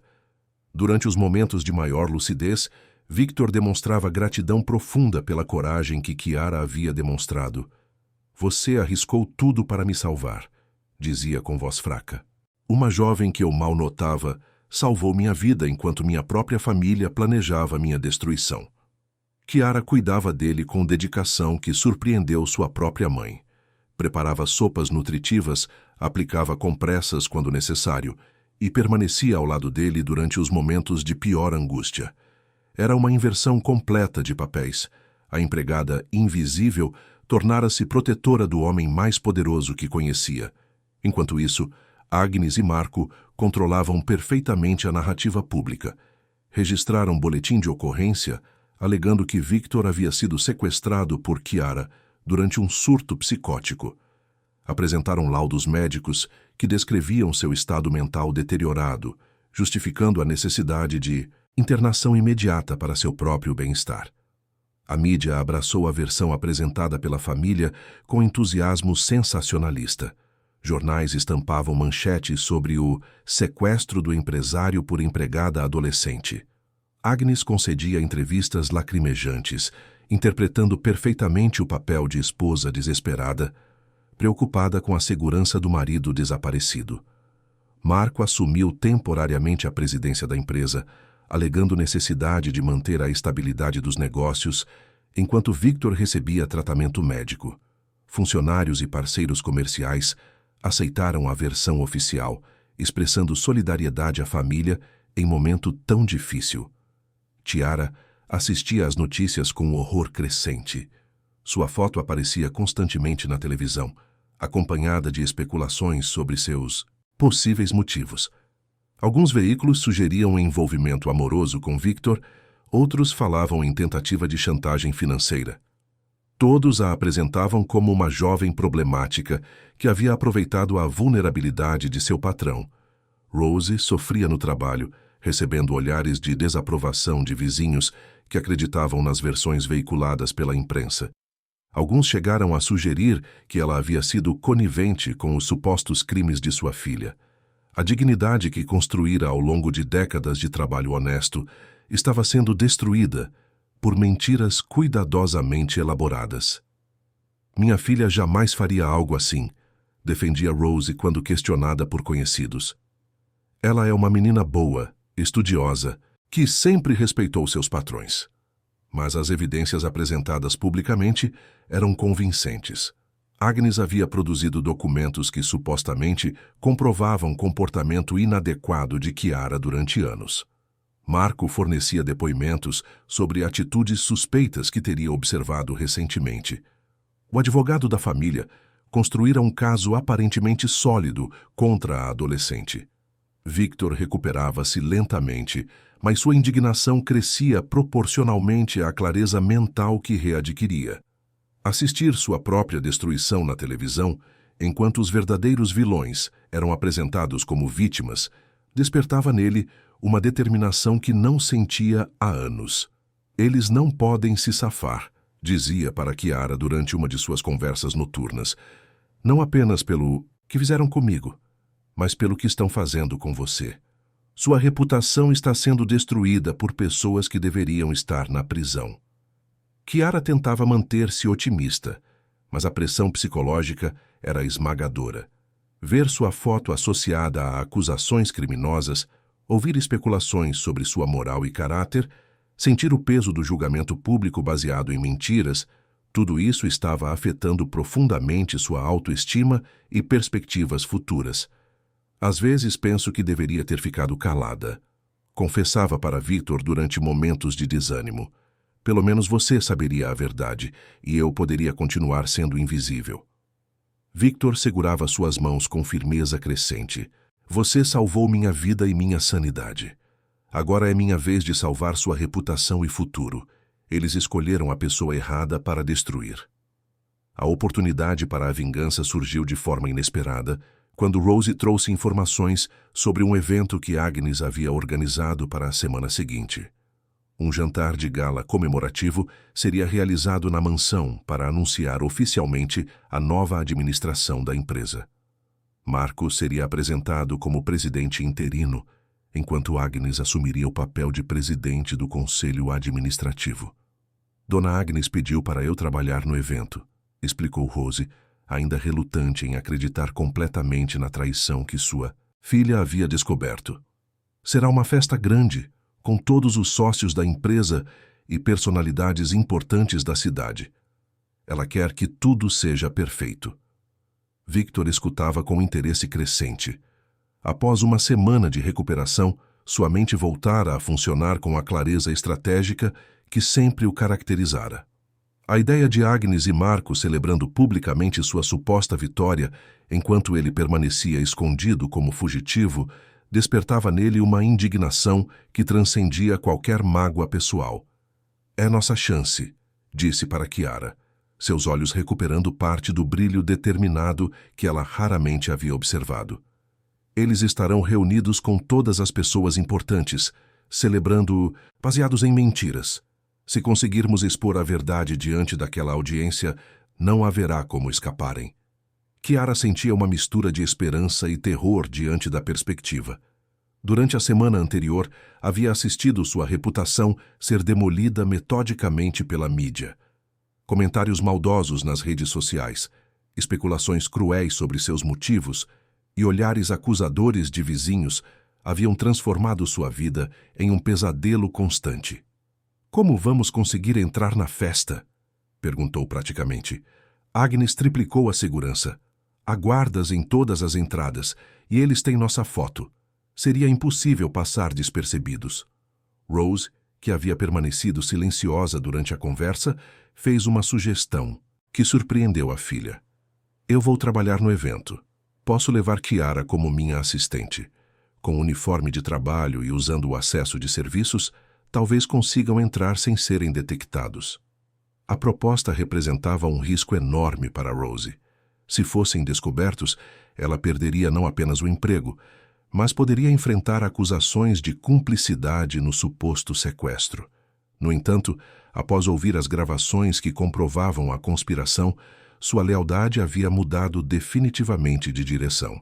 Durante os momentos de maior lucidez, Victor demonstrava gratidão profunda pela coragem que Chiara havia demonstrado. "Você arriscou tudo para me salvar", dizia com voz fraca. "Uma jovem que eu mal notava salvou minha vida enquanto minha própria família planejava minha destruição." Chiara cuidava dele com dedicação que surpreendeu sua própria mãe. Preparava sopas nutritivas, aplicava compressas quando necessário e permanecia ao lado dele durante os momentos de pior angústia. Era uma inversão completa de papéis. A empregada invisível tornara-se protetora do homem mais poderoso que conhecia. Enquanto isso, Agnes e Marco controlavam perfeitamente a narrativa pública. Registraram boletim de ocorrência, alegando que Victor havia sido sequestrado por Chiara durante um surto psicótico. Apresentaram laudos médicos que descreviam seu estado mental deteriorado, justificando a necessidade de internação imediata para seu próprio bem-estar. A mídia abraçou a versão apresentada pela família com entusiasmo sensacionalista. Jornais estampavam manchetes sobre o sequestro do empresário por empregada adolescente. Agnes concedia entrevistas lacrimejantes, interpretando perfeitamente o papel de esposa desesperada, preocupada com a segurança do marido desaparecido. Marco assumiu temporariamente a presidência da empresa, alegando necessidade de manter a estabilidade dos negócios, enquanto Victor recebia tratamento médico. Funcionários e parceiros comerciais aceitaram a versão oficial, expressando solidariedade à família em momento tão difícil. Chiara assistia às notícias com horror crescente. Sua foto aparecia constantemente na televisão, acompanhada de especulações sobre seus possíveis motivos. Alguns veículos sugeriam um envolvimento amoroso com Victor, outros falavam em tentativa de chantagem financeira. Todos a apresentavam como uma jovem problemática que havia aproveitado a vulnerabilidade de seu patrão. Rose sofria no trabalho, recebendo olhares de desaprovação de vizinhos que acreditavam nas versões veiculadas pela imprensa. Alguns chegaram a sugerir que ela havia sido conivente com os supostos crimes de sua filha. A dignidade que construíra ao longo de décadas de trabalho honesto estava sendo destruída por mentiras cuidadosamente elaboradas. "Minha filha jamais faria algo assim", defendia Rose quando questionada por conhecidos. "Ela é uma menina boa, estudiosa, que sempre respeitou seus patrões." Mas as evidências apresentadas publicamente eram convincentes. Agnes havia produzido documentos que supostamente comprovavam comportamento inadequado de Chiara durante anos. Marco fornecia depoimentos sobre atitudes suspeitas que teria observado recentemente. O advogado da família construíra um caso aparentemente sólido contra a adolescente. Victor recuperava-se lentamente, mas sua indignação crescia proporcionalmente à clareza mental que readquiria. Assistir sua própria destruição na televisão, enquanto os verdadeiros vilões eram apresentados como vítimas, despertava nele uma determinação que não sentia há anos. Eles não podem se safar, dizia para Chiara durante uma de suas conversas noturnas, não apenas pelo que fizeram comigo, mas pelo que estão fazendo com você. Sua reputação está sendo destruída por pessoas que deveriam estar na prisão. Chiara tentava manter-se otimista, mas a pressão psicológica era esmagadora. Ver sua foto associada a acusações criminosas, ouvir especulações sobre sua moral e caráter, sentir o peso do julgamento público baseado em mentiras, tudo isso estava afetando profundamente sua autoestima e perspectivas futuras. Às vezes penso que deveria ter ficado calada. Confessava para Victor durante momentos de desânimo. Pelo menos você saberia a verdade, e eu poderia continuar sendo invisível. Victor segurava suas mãos com firmeza crescente. Você salvou minha vida e minha sanidade. Agora é minha vez de salvar sua reputação e futuro. Eles escolheram a pessoa errada para destruir. A oportunidade para a vingança surgiu de forma inesperada, quando Rose trouxe informações sobre um evento que Agnes havia organizado para a semana seguinte. Um jantar de gala comemorativo seria realizado na mansão para anunciar oficialmente a nova administração da empresa. Marco seria apresentado como presidente interino, enquanto Agnes assumiria o papel de presidente do conselho administrativo. Dona Agnes pediu para eu trabalhar no evento, explicou Rose, ainda relutante em acreditar completamente na traição que sua filha havia descoberto. Será uma festa grande, com todos os sócios da empresa e personalidades importantes da cidade. Ela quer que tudo seja perfeito. Victor escutava com interesse crescente. Após uma semana de recuperação, sua mente voltara a funcionar com a clareza estratégica que sempre o caracterizara. A ideia de Agnes e Marco celebrando publicamente sua suposta vitória, enquanto ele permanecia escondido como fugitivo, despertava nele uma indignação que transcendia qualquer mágoa pessoal. É nossa chance, disse para Chiara, seus olhos recuperando parte do brilho determinado que ela raramente havia observado. Eles estarão reunidos com todas as pessoas importantes, celebrando baseados em mentiras. Se conseguirmos expor a verdade diante daquela audiência, não haverá como escaparem. Chiara sentia uma mistura de esperança e terror diante da perspectiva. Durante a semana anterior, havia assistido sua reputação ser demolida metodicamente pela mídia. Comentários maldosos nas redes sociais, especulações cruéis sobre seus motivos e olhares acusadores de vizinhos haviam transformado sua vida em um pesadelo constante. Como vamos conseguir entrar na festa? Perguntou praticamente. Agnes triplicou a segurança. Há guardas em todas as entradas e eles têm nossa foto. Seria impossível passar despercebidos. Rose, que havia permanecido silenciosa durante a conversa, fez uma sugestão que surpreendeu a filha. Eu vou trabalhar no evento. Posso levar Chiara como minha assistente. Com uniforme de trabalho e usando o acesso de serviços, talvez consigam entrar sem serem detectados. A proposta representava um risco enorme para Rose. Se fossem descobertos, ela perderia não apenas o emprego, mas poderia enfrentar acusações de cumplicidade no suposto sequestro. No entanto, após ouvir as gravações que comprovavam a conspiração, sua lealdade havia mudado definitivamente de direção.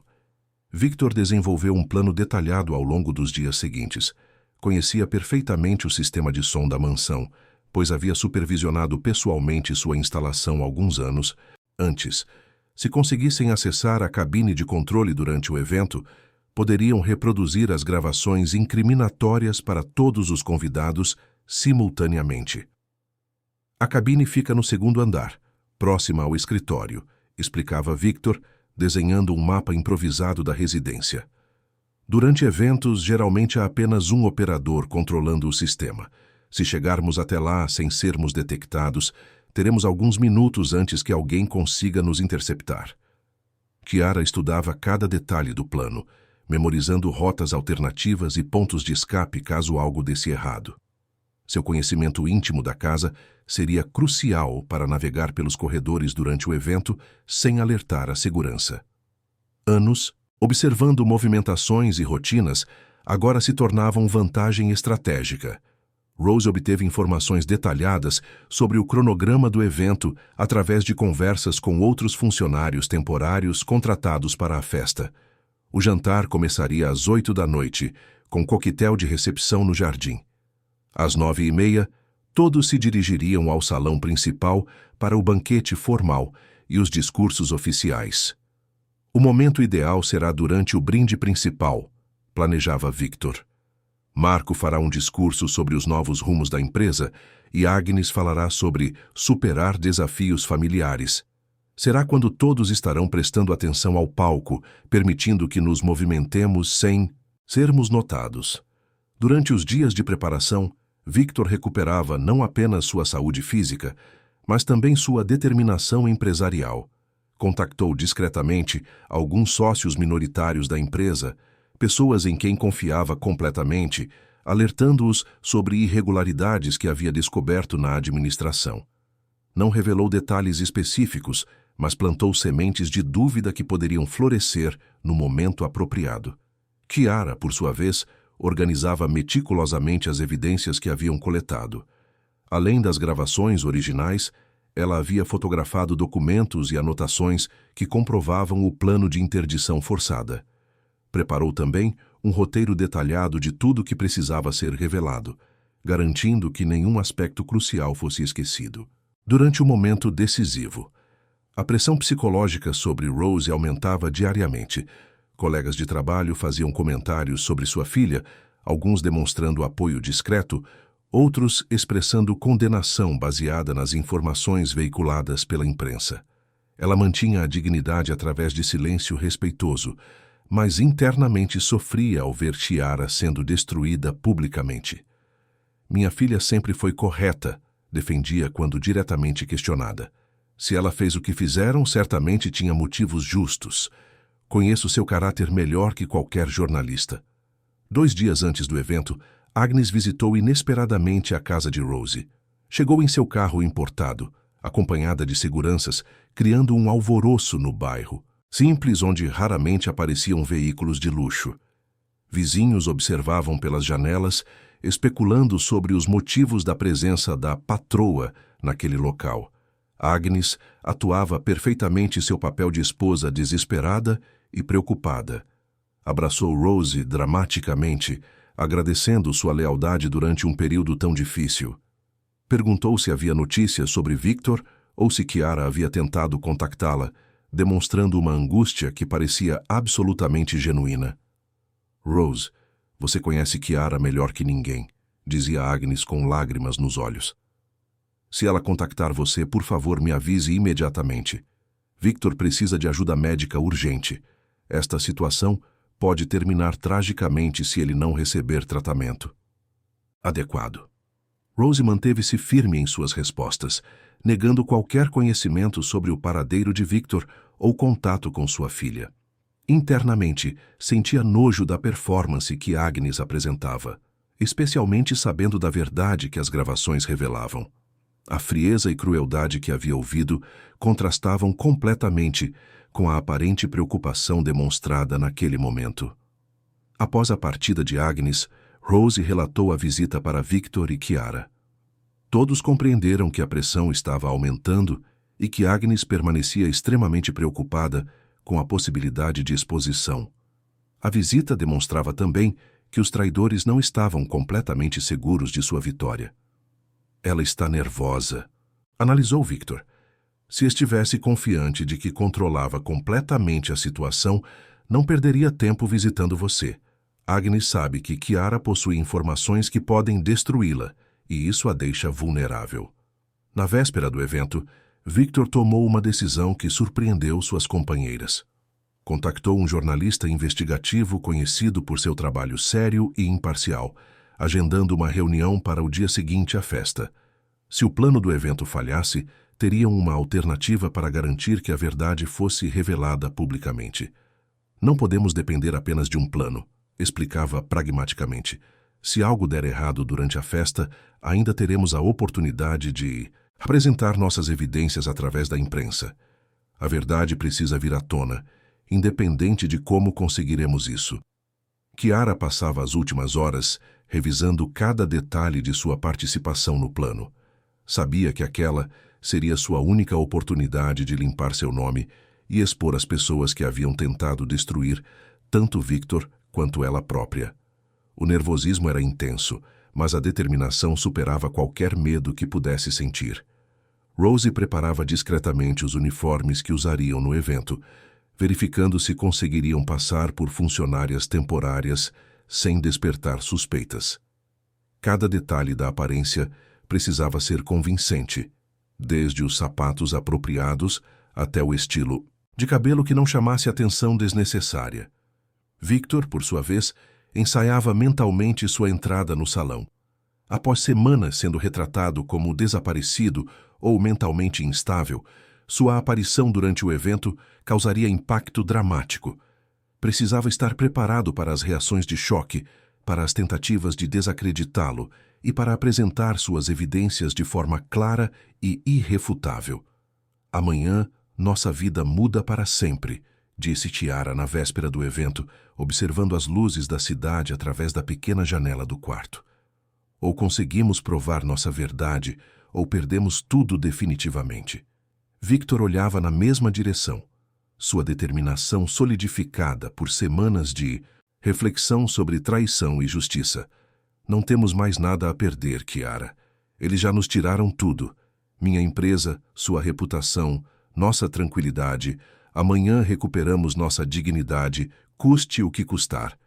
Victor desenvolveu um plano detalhado ao longo dos dias seguintes. Conhecia perfeitamente o sistema de som da mansão, pois havia supervisionado pessoalmente sua instalação alguns anos antes. Se conseguissem acessar a cabine de controle durante o evento, poderiam reproduzir as gravações incriminatórias para todos os convidados simultaneamente. A cabine fica no segundo andar, próxima ao escritório, explicava Victor, desenhando um mapa improvisado da residência. Durante eventos, geralmente há apenas um operador controlando o sistema. Se chegarmos até lá sem sermos detectados, teremos alguns minutos antes que alguém consiga nos interceptar. Chiara estudava cada detalhe do plano, memorizando rotas alternativas e pontos de escape caso algo desse errado. Seu conhecimento íntimo da casa seria crucial para navegar pelos corredores durante o evento sem alertar a segurança. Anos, observando movimentações e rotinas, agora se tornavam vantagem estratégica. Rose obteve informações detalhadas sobre o cronograma do evento através de conversas com outros funcionários temporários contratados para a festa. O jantar começaria às 8 da noite, com coquetel de recepção no jardim. Às 9h30, todos se dirigiriam ao salão principal para o banquete formal e os discursos oficiais. O momento ideal será durante o brinde principal, planejava Victor. Marco fará um discurso sobre os novos rumos da empresa e Agnes falará sobre superar desafios familiares. Será quando todos estarão prestando atenção ao palco, permitindo que nos movimentemos sem sermos notados. Durante os dias de preparação, Victor recuperava não apenas sua saúde física, mas também sua determinação empresarial. Contactou discretamente alguns sócios minoritários da empresa, pessoas em quem confiava completamente, alertando-os sobre irregularidades que havia descoberto na administração. Não revelou detalhes específicos, mas plantou sementes de dúvida que poderiam florescer no momento apropriado. Chiara, por sua vez, organizava meticulosamente as evidências que haviam coletado. Além das gravações originais, ela havia fotografado documentos e anotações que comprovavam o plano de interdição forçada. Preparou também um roteiro detalhado de tudo o que precisava ser revelado, garantindo que nenhum aspecto crucial fosse esquecido. Durante o momento decisivo, a pressão psicológica sobre Rose aumentava diariamente. Colegas de trabalho faziam comentários sobre sua filha, alguns demonstrando apoio discreto, outros expressando condenação baseada nas informações veiculadas pela imprensa. Ela mantinha a dignidade através de silêncio respeitoso, mas internamente sofria ao ver Chiara sendo destruída publicamente. Minha filha sempre foi correta, defendia quando diretamente questionada. Se ela fez o que fizeram, certamente tinha motivos justos. Conheço seu caráter melhor que qualquer jornalista. 2 dias antes do evento, Agnes visitou inesperadamente a casa de Rose. Chegou em seu carro importado, acompanhada de seguranças, criando um alvoroço no bairro, simples onde raramente apareciam veículos de luxo. Vizinhos observavam pelas janelas, especulando sobre os motivos da presença da patroa naquele local. Agnes atuava perfeitamente seu papel de esposa desesperada e preocupada. Abraçou Rose dramaticamente, agradecendo sua lealdade durante um período tão difícil. Perguntou se havia notícias sobre Victor ou se Chiara havia tentado contactá-la, demonstrando uma angústia que parecia absolutamente genuína. Rose, você conhece Chiara melhor que ninguém, dizia Agnes com lágrimas nos olhos. Se ela contactar você, por favor, me avise imediatamente. Victor precisa de ajuda médica urgente. Esta situação pode terminar tragicamente se ele não receber tratamento adequado. Rose manteve-se firme em suas respostas, negando qualquer conhecimento sobre o paradeiro de Victor ou contato com sua filha. Internamente, sentia nojo da performance que Agnes apresentava, especialmente sabendo da verdade que as gravações revelavam. A frieza e crueldade que havia ouvido contrastavam completamente com a aparente preocupação demonstrada naquele momento. Após a partida de Agnes, Rose relatou a visita para Victor e Chiara. Todos compreenderam que a pressão estava aumentando e que Agnes permanecia extremamente preocupada com a possibilidade de exposição. A visita demonstrava também que os traidores não estavam completamente seguros de sua vitória. Ela está nervosa, analisou Victor. Se estivesse confiante de que controlava completamente a situação, não perderia tempo visitando você. Agnes sabe que Chiara possui informações que podem destruí-la, e isso a deixa vulnerável. Na véspera do evento, Victor tomou uma decisão que surpreendeu suas companheiras. Contactou um jornalista investigativo conhecido por seu trabalho sério e imparcial, agendando uma reunião para o dia seguinte à festa. Se o plano do evento falhasse, teriam uma alternativa para garantir que a verdade fosse revelada publicamente. Não podemos depender apenas de um plano, explicava pragmaticamente. Se algo der errado durante a festa, ainda teremos a oportunidade de apresentar nossas evidências através da imprensa. A verdade precisa vir à tona, independente de como conseguiremos isso. Chiara passava as últimas horas revisando cada detalhe de sua participação no plano. Sabia que aquela seria sua única oportunidade de limpar seu nome e expor as pessoas que haviam tentado destruir tanto Victor quanto ela própria. O nervosismo era intenso, mas a determinação superava qualquer medo que pudesse sentir. Rose preparava discretamente os uniformes que usariam no evento, verificando se conseguiriam passar por funcionárias temporárias sem despertar suspeitas. Cada detalhe da aparência precisava ser convincente, desde os sapatos apropriados até o estilo de cabelo que não chamasse atenção desnecessária. Victor, por sua vez, ensaiava mentalmente sua entrada no salão. Após semanas sendo retratado como desaparecido ou mentalmente instável, sua aparição durante o evento causaria impacto dramático. Precisava estar preparado para as reações de choque, para as tentativas de desacreditá-lo e para apresentar suas evidências de forma clara e irrefutável. Amanhã, nossa vida muda para sempre, disse Chiara na véspera do evento, observando as luzes da cidade através da pequena janela do quarto. Ou conseguimos provar nossa verdade, ou perdemos tudo definitivamente. Victor olhava na mesma direção, sua determinação solidificada por semanas de reflexão sobre traição e justiça. Não temos mais nada a perder, Chiara. Eles já nos tiraram tudo. Minha empresa, sua reputação, nossa tranquilidade. Amanhã recuperamos nossa dignidade, custe o que custar.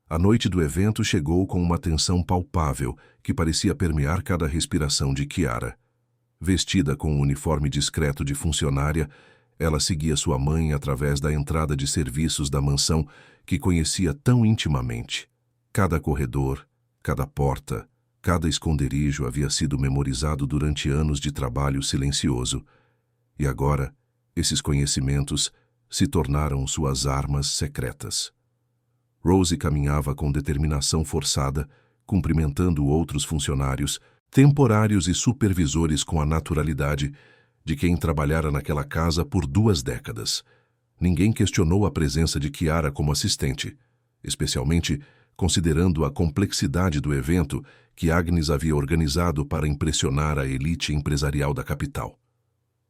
A noite do evento chegou com uma tensão palpável que parecia permear cada respiração de Chiara. Vestida com um uniforme discreto de funcionária, ela seguia sua mãe através da entrada de serviços da mansão que conhecia tão intimamente. Cada corredor, cada porta, cada esconderijo havia sido memorizado durante anos de trabalho silencioso. E agora, esses conhecimentos se tornaram suas armas secretas. Rose caminhava com determinação forçada, cumprimentando outros funcionários, temporários e supervisores com a naturalidade de quem trabalhara naquela casa por 2 décadas. Ninguém questionou a presença de Chiara como assistente, especialmente considerando a complexidade do evento que Agnes havia organizado para impressionar a elite empresarial da capital.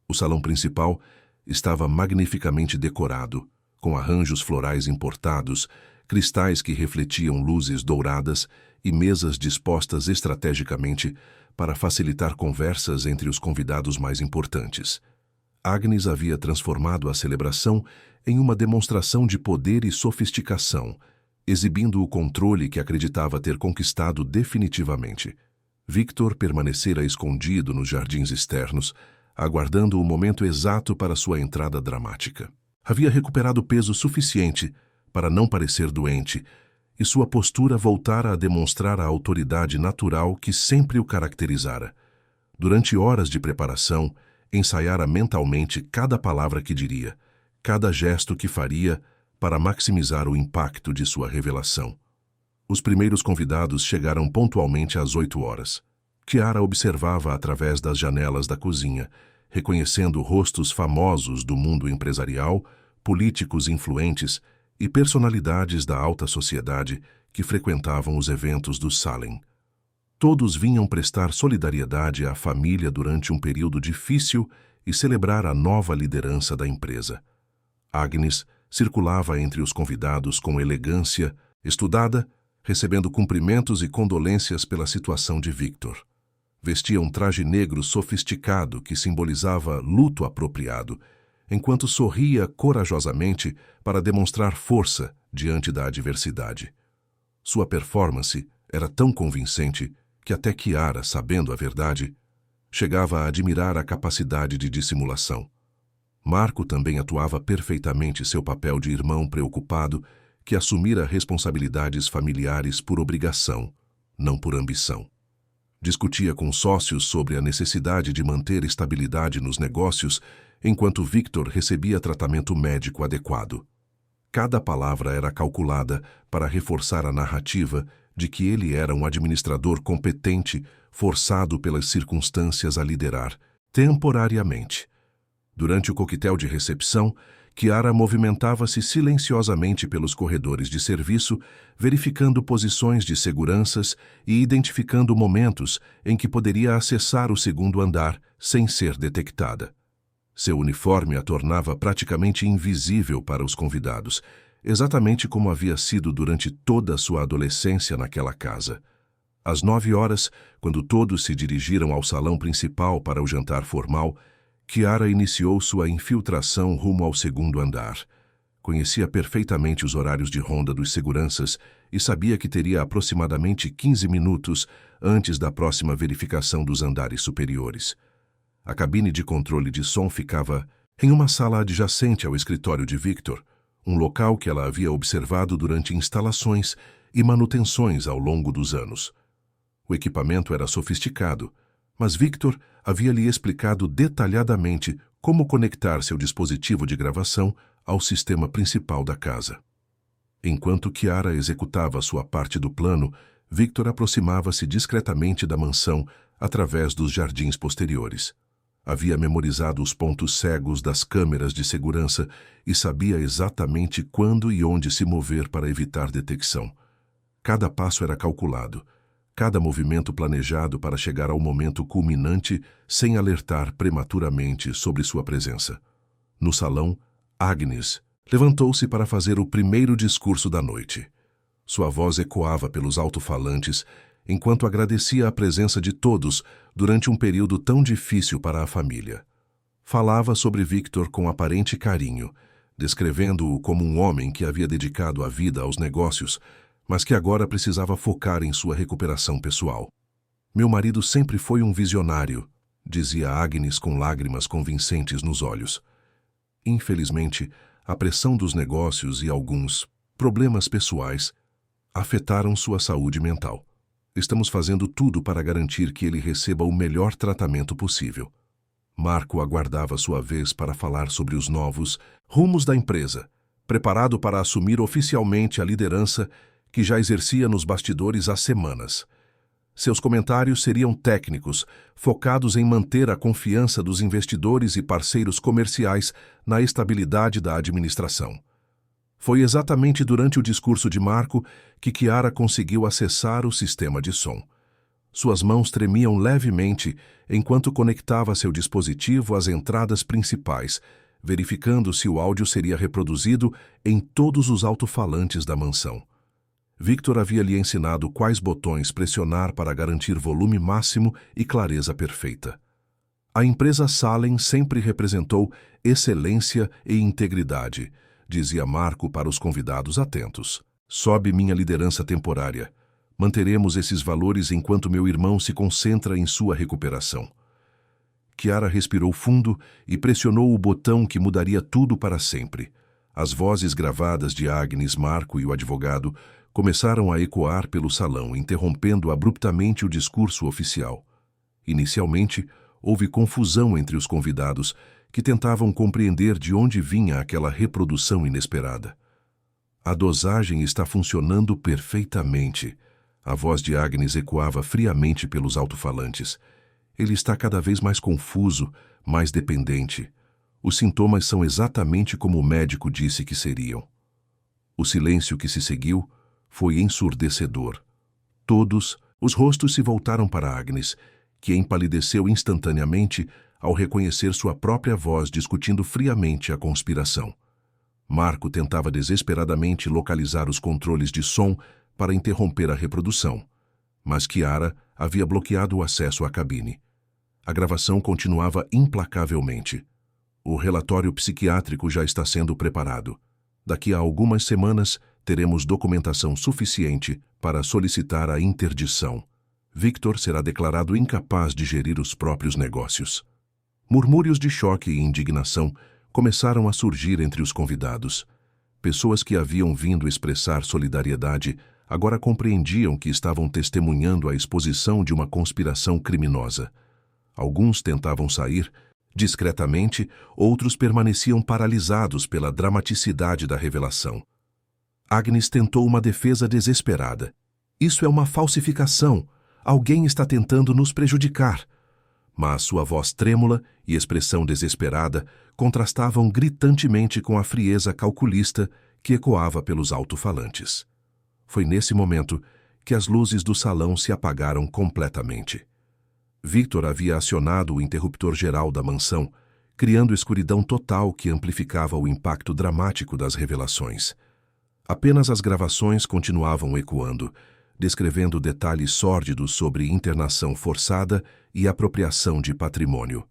O salão principal estava magnificamente decorado, com arranjos florais importados, cristais que refletiam luzes douradas e mesas dispostas estrategicamente para facilitar conversas entre os convidados mais importantes. Agnes havia transformado a celebração em uma demonstração de poder e sofisticação, exibindo o controle que acreditava ter conquistado definitivamente. Victor permanecera escondido nos jardins externos, aguardando o momento exato para sua entrada dramática. Havia recuperado peso suficiente para não parecer doente, e sua postura voltara a demonstrar a autoridade natural que sempre o caracterizara. Durante horas de preparação, ensaiara mentalmente cada palavra que diria, cada gesto que faria para maximizar o impacto de sua revelação. Os primeiros convidados chegaram pontualmente às 8 horas. Chiara observava através das janelas da cozinha, reconhecendo rostos famosos do mundo empresarial, políticos influentes e personalidades da alta sociedade que frequentavam os eventos do Salem. Todos vinham prestar solidariedade à família durante um período difícil e celebrar a nova liderança da empresa. Agnes circulava entre os convidados com elegância, estudada, recebendo cumprimentos e condolências pela situação de Victor. Vestia um traje negro sofisticado que simbolizava luto apropriado, enquanto sorria corajosamente para demonstrar força diante da adversidade. Sua performance era tão convincente que até Chiara, sabendo a verdade, chegava a admirar a capacidade de dissimulação. Marco também atuava perfeitamente seu papel de irmão preocupado que assumira responsabilidades familiares por obrigação, não por ambição. Discutia com sócios sobre a necessidade de manter estabilidade nos negócios, enquanto Victor recebia tratamento médico adequado. Cada palavra era calculada para reforçar a narrativa de que ele era um administrador competente, forçado pelas circunstâncias a liderar, temporariamente. Durante o coquetel de recepção, Chiara movimentava-se silenciosamente pelos corredores de serviço, verificando posições de seguranças e identificando momentos em que poderia acessar o segundo andar sem ser detectada. Seu uniforme a tornava praticamente invisível para os convidados, exatamente como havia sido durante toda a sua adolescência naquela casa. Às 9 horas, quando todos se dirigiram ao salão principal para o jantar formal, Chiara iniciou sua infiltração rumo ao segundo andar. Conhecia perfeitamente os horários de ronda dos seguranças e sabia que teria aproximadamente 15 minutos antes da próxima verificação dos andares superiores. A cabine de controle de som ficava em uma sala adjacente ao escritório de Victor, um local que ela havia observado durante instalações e manutenções ao longo dos anos. O equipamento era sofisticado, mas Victor havia lhe explicado detalhadamente como conectar seu dispositivo de gravação ao sistema principal da casa. Enquanto Chiara executava sua parte do plano, Victor aproximava-se discretamente da mansão através dos jardins posteriores. Havia memorizado os pontos cegos das câmeras de segurança e sabia exatamente quando e onde se mover para evitar detecção. Cada passo era calculado, cada movimento planejado para chegar ao momento culminante sem alertar prematuramente sobre sua presença. No salão, Agnes levantou-se para fazer o primeiro discurso da noite. Sua voz ecoava pelos alto-falantes enquanto agradecia a presença de todos durante um período tão difícil para a família. Falava sobre Victor com aparente carinho, descrevendo-o como um homem que havia dedicado a vida aos negócios, mas que agora precisava focar em sua recuperação pessoal. Meu marido sempre foi um visionário, dizia Agnes com lágrimas convincentes nos olhos. Infelizmente, a pressão dos negócios e alguns problemas pessoais afetaram sua saúde mental. Estamos fazendo tudo para garantir que ele receba o melhor tratamento possível. Marco aguardava sua vez para falar sobre os novos rumos da empresa, preparado para assumir oficialmente a liderança que já exercia nos bastidores há semanas. Seus comentários seriam técnicos, focados em manter a confiança dos investidores e parceiros comerciais na estabilidade da administração. Foi exatamente durante o discurso de Marco que Chiara conseguiu acessar o sistema de som. Suas mãos tremiam levemente enquanto conectava seu dispositivo às entradas principais, verificando se o áudio seria reproduzido em todos os alto-falantes da mansão. Victor havia lhe ensinado quais botões pressionar para garantir volume máximo e clareza perfeita. A empresa Salem sempre representou excelência e integridade, dizia Marco para os convidados atentos. Sob minha liderança temporária, manteremos esses valores enquanto meu irmão se concentra em sua recuperação. Chiara respirou fundo e pressionou o botão que mudaria tudo para sempre. As vozes gravadas de Agnes, Marco e o advogado começaram a ecoar pelo salão, interrompendo abruptamente o discurso oficial. Inicialmente, houve confusão entre os convidados, que tentavam compreender de onde vinha aquela reprodução inesperada. A dosagem está funcionando perfeitamente. A voz de Agnes ecoava friamente pelos alto-falantes. Ele está cada vez mais confuso, mais dependente. Os sintomas são exatamente como o médico disse que seriam. O silêncio que se seguiu foi ensurdecedor. Todos os rostos se voltaram para Agnes, que empalideceu instantaneamente ao reconhecer sua própria voz discutindo friamente a conspiração. Marco tentava desesperadamente localizar os controles de som para interromper a reprodução, mas Chiara havia bloqueado o acesso à cabine. A gravação continuava implacavelmente. O relatório psiquiátrico já está sendo preparado. Daqui a algumas semanas, teremos documentação suficiente para solicitar a interdição. Victor será declarado incapaz de gerir os próprios negócios. Murmúrios de choque e indignação começaram a surgir entre os convidados. Pessoas que haviam vindo expressar solidariedade agora compreendiam que estavam testemunhando a exposição de uma conspiração criminosa. Alguns tentavam sair discretamente, outros permaneciam paralisados pela dramaticidade da revelação. Agnes tentou uma defesa desesperada. Isso é uma falsificação. Alguém está tentando nos prejudicar. Mas sua voz trêmula e expressão desesperada contrastavam gritantemente com a frieza calculista que ecoava pelos alto-falantes. Foi nesse momento que as luzes do salão se apagaram completamente. Victor havia acionado o interruptor geral da mansão, criando escuridão total que amplificava o impacto dramático das revelações. Apenas as gravações continuavam ecoando, descrevendo detalhes sórdidos sobre internação forçada e apropriação de patrimônio.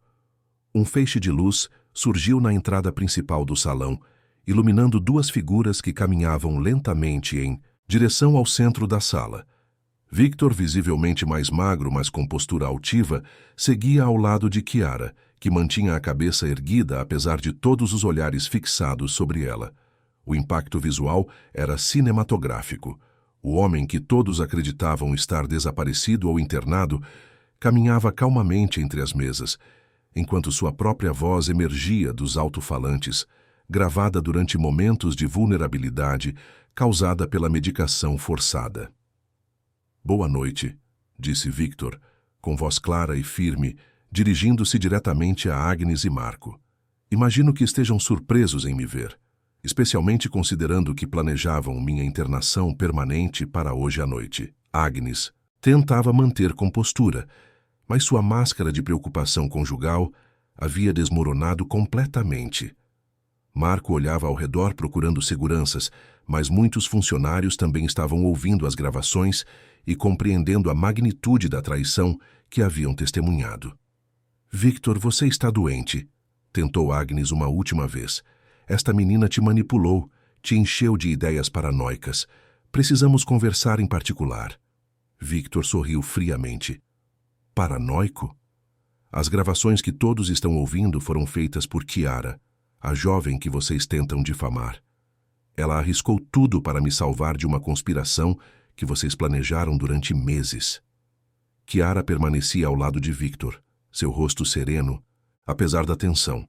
Um feixe de luz surgiu na entrada principal do salão, iluminando duas figuras que caminhavam lentamente em direção ao centro da sala. Victor, visivelmente mais magro, mas com postura altiva, seguia ao lado de Chiara, que mantinha a cabeça erguida apesar de todos os olhares fixados sobre ela. O impacto visual era cinematográfico. O homem que todos acreditavam estar desaparecido ou internado caminhava calmamente entre as mesas, enquanto sua própria voz emergia dos alto-falantes, gravada durante momentos de vulnerabilidade causada pela medicação forçada. "Boa noite", disse Victor, com voz clara e firme, dirigindo-se diretamente a Agnes e Marco. "Imagino que estejam surpresos em me ver, especialmente considerando que planejavam minha internação permanente para hoje à noite." Agnes tentava manter compostura, mas sua máscara de preocupação conjugal havia desmoronado completamente. Marco olhava ao redor procurando seguranças, mas muitos funcionários também estavam ouvindo as gravações e compreendendo a magnitude da traição que haviam testemunhado. "Victor, você está doente", tentou Agnes uma última vez. "Esta menina te manipulou, te encheu de ideias paranoicas. Precisamos conversar em particular." Victor sorriu friamente. "Paranoico?" "As gravações que todos estão ouvindo foram feitas por Chiara, a jovem que vocês tentam difamar. Ela arriscou tudo para me salvar de uma conspiração que vocês planejaram durante meses." Chiara permanecia ao lado de Victor, seu rosto sereno, apesar da tensão.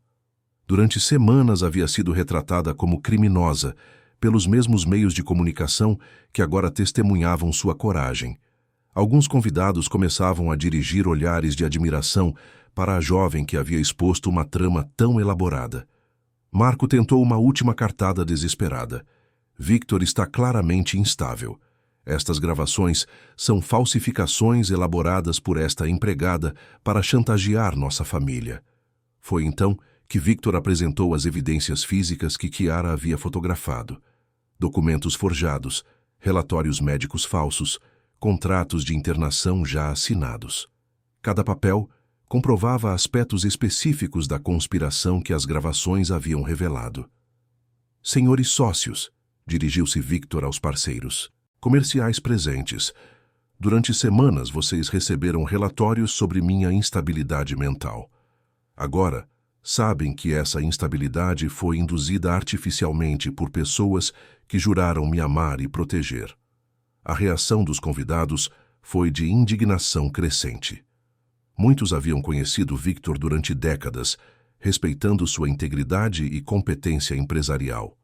Durante semanas havia sido retratada como criminosa pelos mesmos meios de comunicação que agora testemunhavam sua coragem. Alguns convidados começavam a dirigir olhares de admiração para a jovem que havia exposto uma trama tão elaborada. Marco tentou uma última cartada desesperada. "Victor está claramente instável. Estas gravações são falsificações elaboradas por esta empregada para chantagear nossa família." Foi então que Victor apresentou as evidências físicas que Chiara havia fotografado. Documentos forjados, relatórios médicos falsos, contratos de internação já assinados. Cada papel comprovava aspectos específicos da conspiração que as gravações haviam revelado. "Senhores sócios", dirigiu-se Victor aos parceiros, "comerciais presentes, durante semanas vocês receberam relatórios sobre minha instabilidade mental. Agora, sabem que essa instabilidade foi induzida artificialmente por pessoas que juraram me amar e proteger." A reação dos convidados foi de indignação crescente. Muitos haviam conhecido Victor durante décadas, respeitando sua integridade e competência empresarial.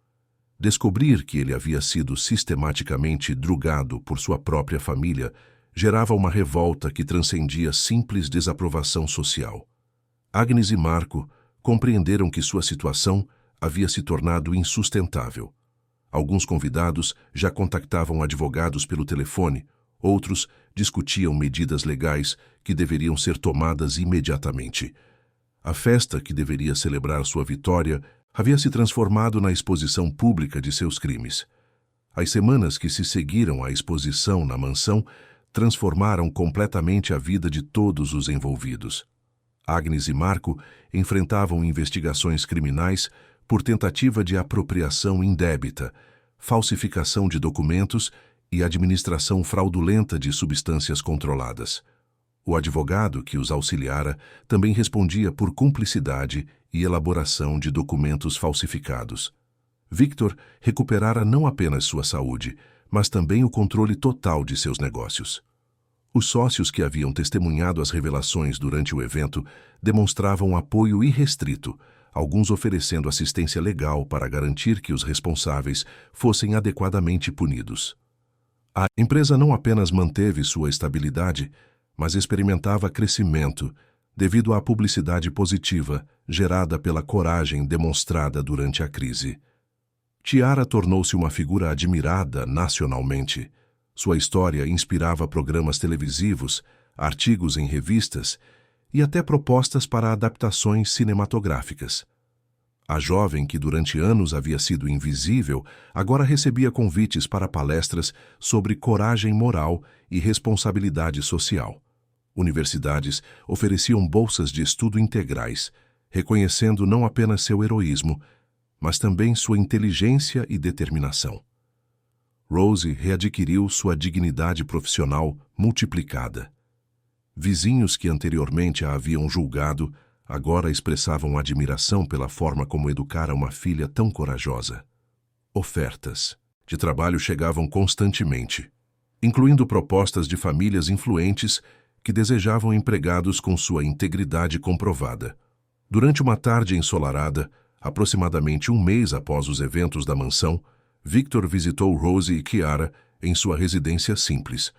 Descobrir que ele havia sido sistematicamente drogado por sua própria família gerava uma revolta que transcendia simples desaprovação social. Agnes e Marco compreenderam que sua situação havia se tornado insustentável. Alguns convidados já contactavam advogados pelo telefone, outros discutiam medidas legais que deveriam ser tomadas imediatamente. A festa que deveria celebrar sua vitória havia se transformado na exposição pública de seus crimes. As semanas que se seguiram à exposição na mansão transformaram completamente a vida de todos os envolvidos. Agnes e Marco enfrentavam investigações criminais por tentativa de apropriação indébita, falsificação de documentos e administração fraudulenta de substâncias controladas. O advogado que os auxiliara também respondia por cumplicidade e elaboração de documentos falsificados. Victor recuperara não apenas sua saúde, mas também o controle total de seus negócios. Os sócios que haviam testemunhado as revelações durante o evento demonstravam apoio irrestrito, alguns oferecendo assistência legal para garantir que os responsáveis fossem adequadamente punidos. A empresa não apenas manteve sua estabilidade, mas experimentava crescimento devido à publicidade positiva gerada pela coragem demonstrada durante a crise. Chiara tornou-se uma figura admirada nacionalmente. Sua história inspirava programas televisivos, artigos em revistas e até propostas para adaptações cinematográficas. A jovem, que durante anos havia sido invisível, agora recebia convites para palestras sobre coragem moral e responsabilidade social. Universidades ofereciam bolsas de estudo integrais, reconhecendo não apenas seu heroísmo, mas também sua inteligência e determinação. Rose readquiriu sua dignidade profissional multiplicada. Vizinhos que anteriormente a haviam julgado, agora expressavam admiração pela forma como educara uma filha tão corajosa. Ofertas de trabalho chegavam constantemente, incluindo propostas de famílias influentes que desejavam empregados com sua integridade comprovada. Durante uma tarde ensolarada, aproximadamente um mês após os eventos da mansão, Victor visitou Rose e Chiara em sua residência simples.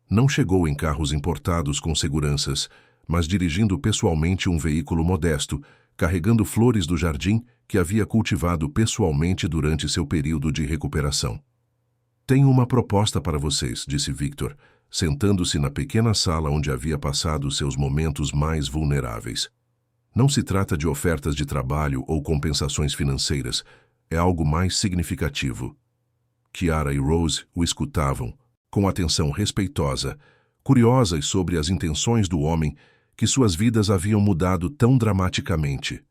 Não chegou em carros importados com seguranças, mas dirigindo pessoalmente um veículo modesto, carregando flores do jardim que havia cultivado pessoalmente durante seu período de recuperação. "Tenho uma proposta para vocês", disse Victor, sentando-se na pequena sala onde havia passado seus momentos mais vulneráveis. "Não se trata de ofertas de trabalho ou compensações financeiras, é algo mais significativo." Chiara e Rose o escutavam, com atenção respeitosa, curiosas sobre as intenções do homem que suas vidas haviam mudado tão dramaticamente.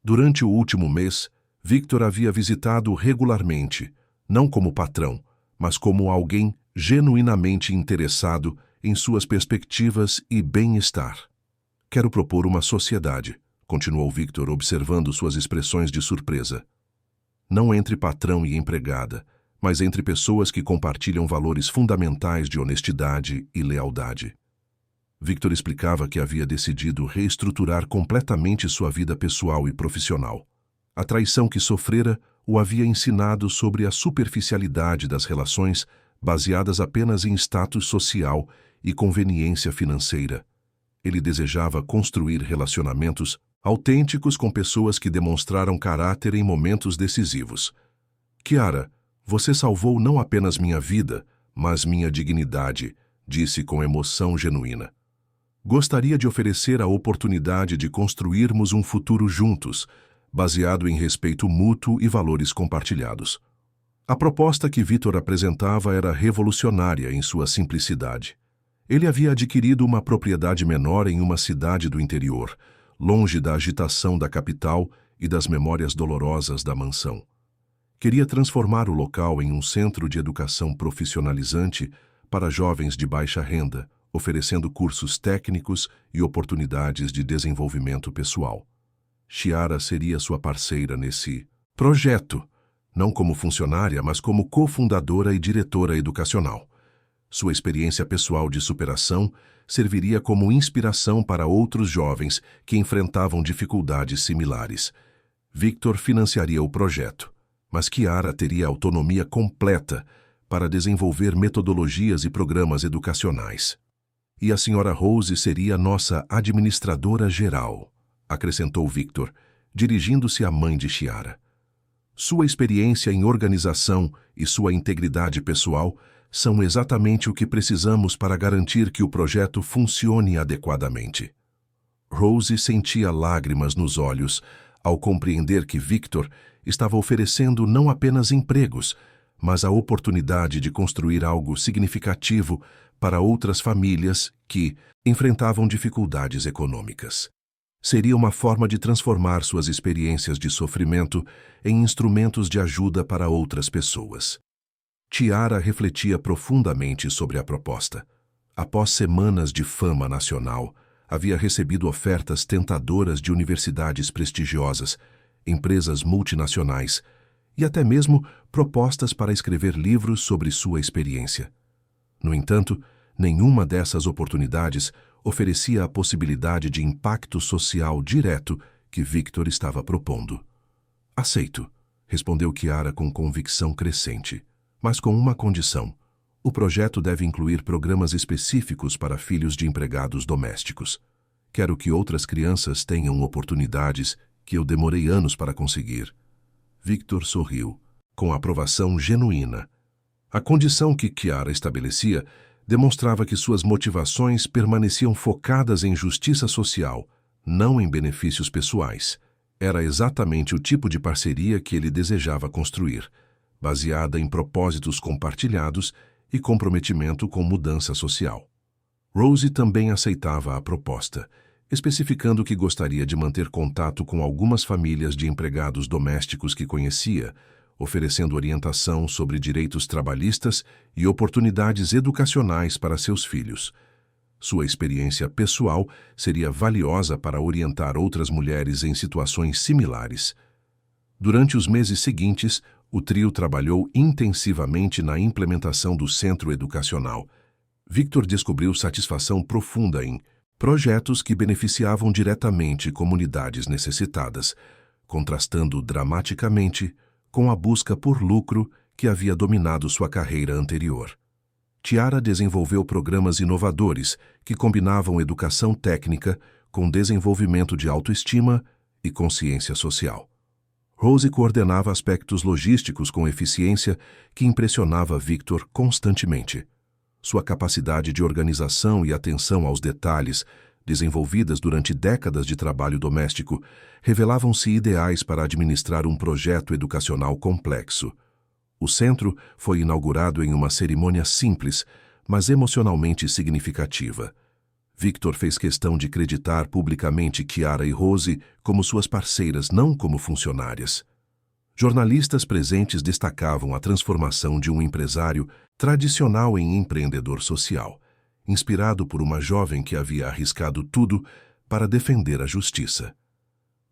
Durante o último mês, Victor havia visitado regularmente, não como patrão, mas como alguém genuinamente interessado em suas perspectivas e bem-estar. "Quero propor uma sociedade", continuou Victor, observando suas expressões de surpresa. "Não entre patrão e empregada, mas entre pessoas que compartilham valores fundamentais de honestidade e lealdade." Victor explicava que havia decidido reestruturar completamente sua vida pessoal e profissional. A traição que sofrera o havia ensinado sobre a superficialidade das relações baseadas apenas em status social e conveniência financeira. Ele desejava construir relacionamentos autênticos com pessoas que demonstraram caráter em momentos decisivos. "Chiara, você salvou não apenas minha vida, mas minha dignidade", disse com emoção genuína. "Gostaria de oferecer a oportunidade de construirmos um futuro juntos, baseado em respeito mútuo e valores compartilhados." A proposta que Victor apresentava era revolucionária em sua simplicidade. Ele havia adquirido uma propriedade menor em uma cidade do interior, longe da agitação da capital e das memórias dolorosas da mansão. Queria transformar o local em um centro de educação profissionalizante para jovens de baixa renda, oferecendo cursos técnicos e oportunidades de desenvolvimento pessoal. Chiara seria sua parceira nesse projeto, não como funcionária, mas como cofundadora e diretora educacional. Sua experiência pessoal de superação serviria como inspiração para outros jovens que enfrentavam dificuldades similares. Victor financiaria o projeto, mas Chiara teria autonomia completa para desenvolver metodologias e programas educacionais. "E a senhora Rose seria nossa administradora geral", acrescentou Victor, dirigindo-se à mãe de Chiara. "Sua experiência em organização e sua integridade pessoal são exatamente o que precisamos para garantir que o projeto funcione adequadamente." Rose sentia lágrimas nos olhos ao compreender que Victor estava oferecendo não apenas empregos, mas a oportunidade de construir algo significativo para outras famílias que enfrentavam dificuldades econômicas. Seria uma forma de transformar suas experiências de sofrimento em instrumentos de ajuda para outras pessoas. Chiara refletia profundamente sobre a proposta. Após semanas de fama nacional, havia recebido ofertas tentadoras de universidades prestigiosas, empresas multinacionais e até mesmo propostas para escrever livros sobre sua experiência. No entanto, nenhuma dessas oportunidades oferecia a possibilidade de impacto social direto que Victor estava propondo. Aceito, respondeu Chiara com convicção crescente, mas com uma condição. O projeto deve incluir programas específicos para filhos de empregados domésticos. Quero que outras crianças tenham oportunidades que eu demorei anos para conseguir. Victor sorriu, com aprovação genuína. A condição que Chiara estabelecia demonstrava que suas motivações permaneciam focadas em justiça social, não em benefícios pessoais. Era exatamente o tipo de parceria que ele desejava construir, baseada em propósitos compartilhados e comprometimento com mudança social. Rose também aceitava a proposta, especificando que gostaria de manter contato com algumas famílias de empregados domésticos que conhecia, oferecendo orientação sobre direitos trabalhistas e oportunidades educacionais para seus filhos. Sua experiência pessoal seria valiosa para orientar outras mulheres em situações similares. Durante os meses seguintes, o trio trabalhou intensivamente na implementação do centro educacional. Victor descobriu satisfação profunda em projetos que beneficiavam diretamente comunidades necessitadas, contrastando dramaticamente com a busca por lucro que havia dominado sua carreira anterior. Chiara desenvolveu programas inovadores que combinavam educação técnica com desenvolvimento de autoestima e consciência social. Rose coordenava aspectos logísticos com eficiência que impressionava Victor constantemente. Sua capacidade de organização e atenção aos detalhes, desenvolvidas durante décadas de trabalho doméstico, revelavam-se ideais para administrar um projeto educacional complexo. O centro foi inaugurado em uma cerimônia simples, mas emocionalmente significativa. Victor fez questão de creditar publicamente Chiara e Rose como suas parceiras, não como funcionárias. Jornalistas presentes destacavam a transformação de um empresário tradicional em empreendedor social, inspirado por uma jovem que havia arriscado tudo para defender a justiça.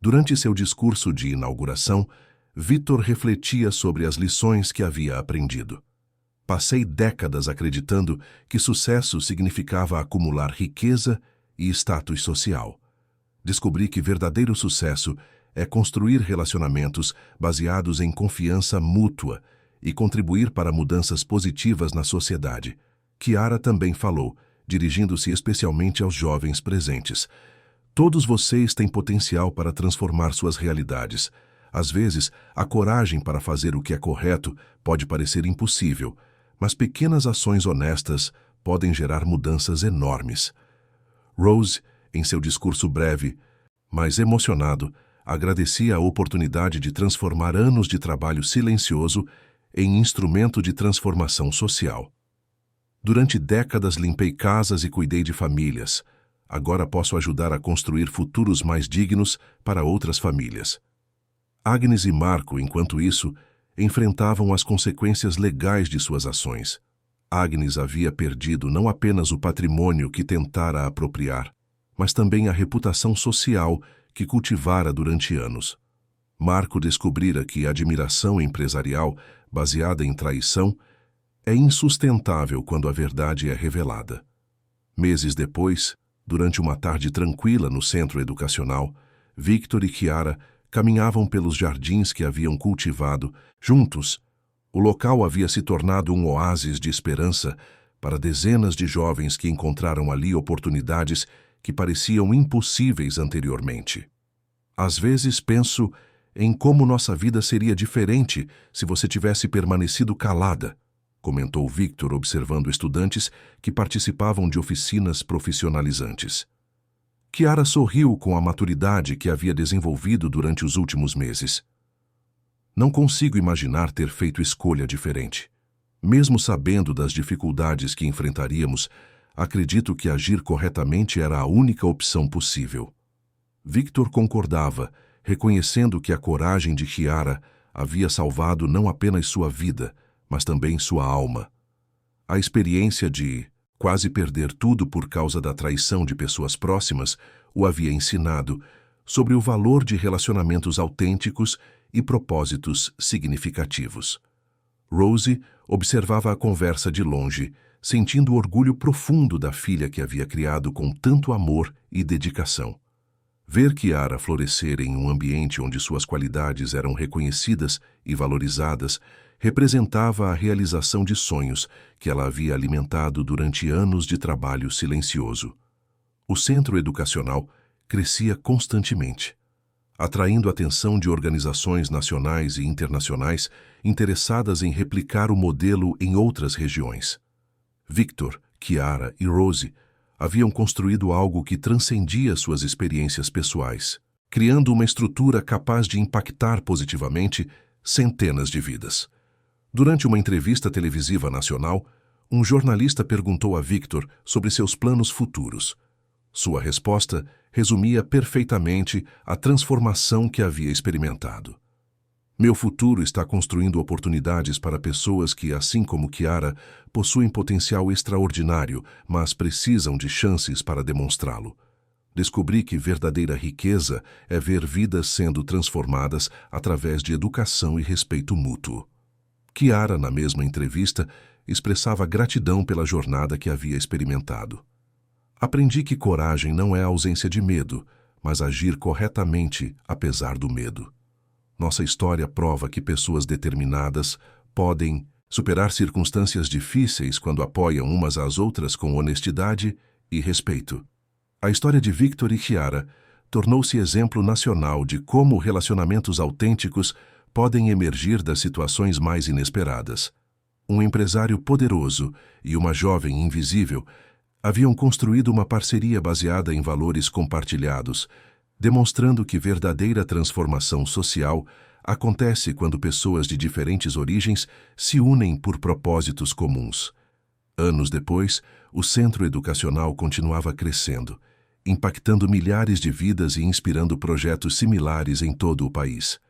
Durante seu discurso de inauguração, Victor refletia sobre as lições que havia aprendido. Passei décadas acreditando que sucesso significava acumular riqueza e status social. Descobri que verdadeiro sucesso é construir relacionamentos baseados em confiança mútua e contribuir para mudanças positivas na sociedade. Chiara também falou, dirigindo-se especialmente aos jovens presentes. Todos vocês têm potencial para transformar suas realidades. Às vezes, a coragem para fazer o que é correto pode parecer impossível, mas pequenas ações honestas podem gerar mudanças enormes. Rose, em seu discurso breve, mas emocionado, agradecia a oportunidade de transformar anos de trabalho silencioso em instrumento de transformação social. Durante décadas limpei casas e cuidei de famílias. Agora posso ajudar a construir futuros mais dignos para outras famílias. Agnes e Marco, enquanto isso, enfrentavam as consequências legais de suas ações. Agnes havia perdido não apenas o patrimônio que tentara apropriar, mas também a reputação social que cultivara durante anos. Marco descobrira que a admiração empresarial, baseada em traição, é insustentável quando a verdade é revelada. Meses depois, durante uma tarde tranquila no centro educacional, Victor e Chiara caminhavam pelos jardins que haviam cultivado. Juntos, o local havia se tornado um oásis de esperança para dezenas de jovens que encontraram ali oportunidades que pareciam impossíveis anteriormente. Às vezes penso em como nossa vida seria diferente se você tivesse permanecido calada, comentou Victor observando estudantes que participavam de oficinas profissionalizantes. Chiara sorriu com a maturidade que havia desenvolvido durante os últimos meses. Não consigo imaginar ter feito escolha diferente. Mesmo sabendo das dificuldades que enfrentaríamos, acredito que agir corretamente era a única opção possível. Victor concordava, reconhecendo que a coragem de Chiara havia salvado não apenas sua vida, mas também sua alma. A experiência de quase perder tudo por causa da traição de pessoas próximas o havia ensinado sobre o valor de relacionamentos autênticos e propósitos significativos. Rosie observava a conversa de longe, sentindo o orgulho profundo da filha que havia criado com tanto amor e dedicação. Ver Kiara florescer em um ambiente onde suas qualidades eram reconhecidas e valorizadas representava a realização de sonhos que ela havia alimentado durante anos de trabalho silencioso. O centro educacional crescia constantemente, atraindo a atenção de organizações nacionais e internacionais interessadas em replicar o modelo em outras regiões. Victor, Kiara e Rosie haviam construído algo que transcendia suas experiências pessoais, criando uma estrutura capaz de impactar positivamente centenas de vidas. Durante uma entrevista televisiva nacional, um jornalista perguntou a Victor sobre seus planos futuros. Sua resposta resumia perfeitamente a transformação que havia experimentado. Meu futuro está construindo oportunidades para pessoas que, assim como Kiara, possuem potencial extraordinário, mas precisam de chances para demonstrá-lo. Descobri que verdadeira riqueza é ver vidas sendo transformadas através de educação e respeito mútuo. Kiara, na mesma entrevista, expressava gratidão pela jornada que havia experimentado. Aprendi que coragem não é a ausência de medo, mas agir corretamente apesar do medo. Nossa história prova que pessoas determinadas podem superar circunstâncias difíceis quando apoiam umas às outras com honestidade e respeito. A história de Victor e Kiara tornou-se exemplo nacional de como relacionamentos autênticos podem emergir das situações mais inesperadas. Um empresário poderoso e uma jovem invisível haviam construído uma parceria baseada em valores compartilhados, demonstrando que verdadeira transformação social acontece quando pessoas de diferentes origens se unem por propósitos comuns. Anos depois, o centro educacional continuava crescendo, impactando milhares de vidas e inspirando projetos similares em todo o país.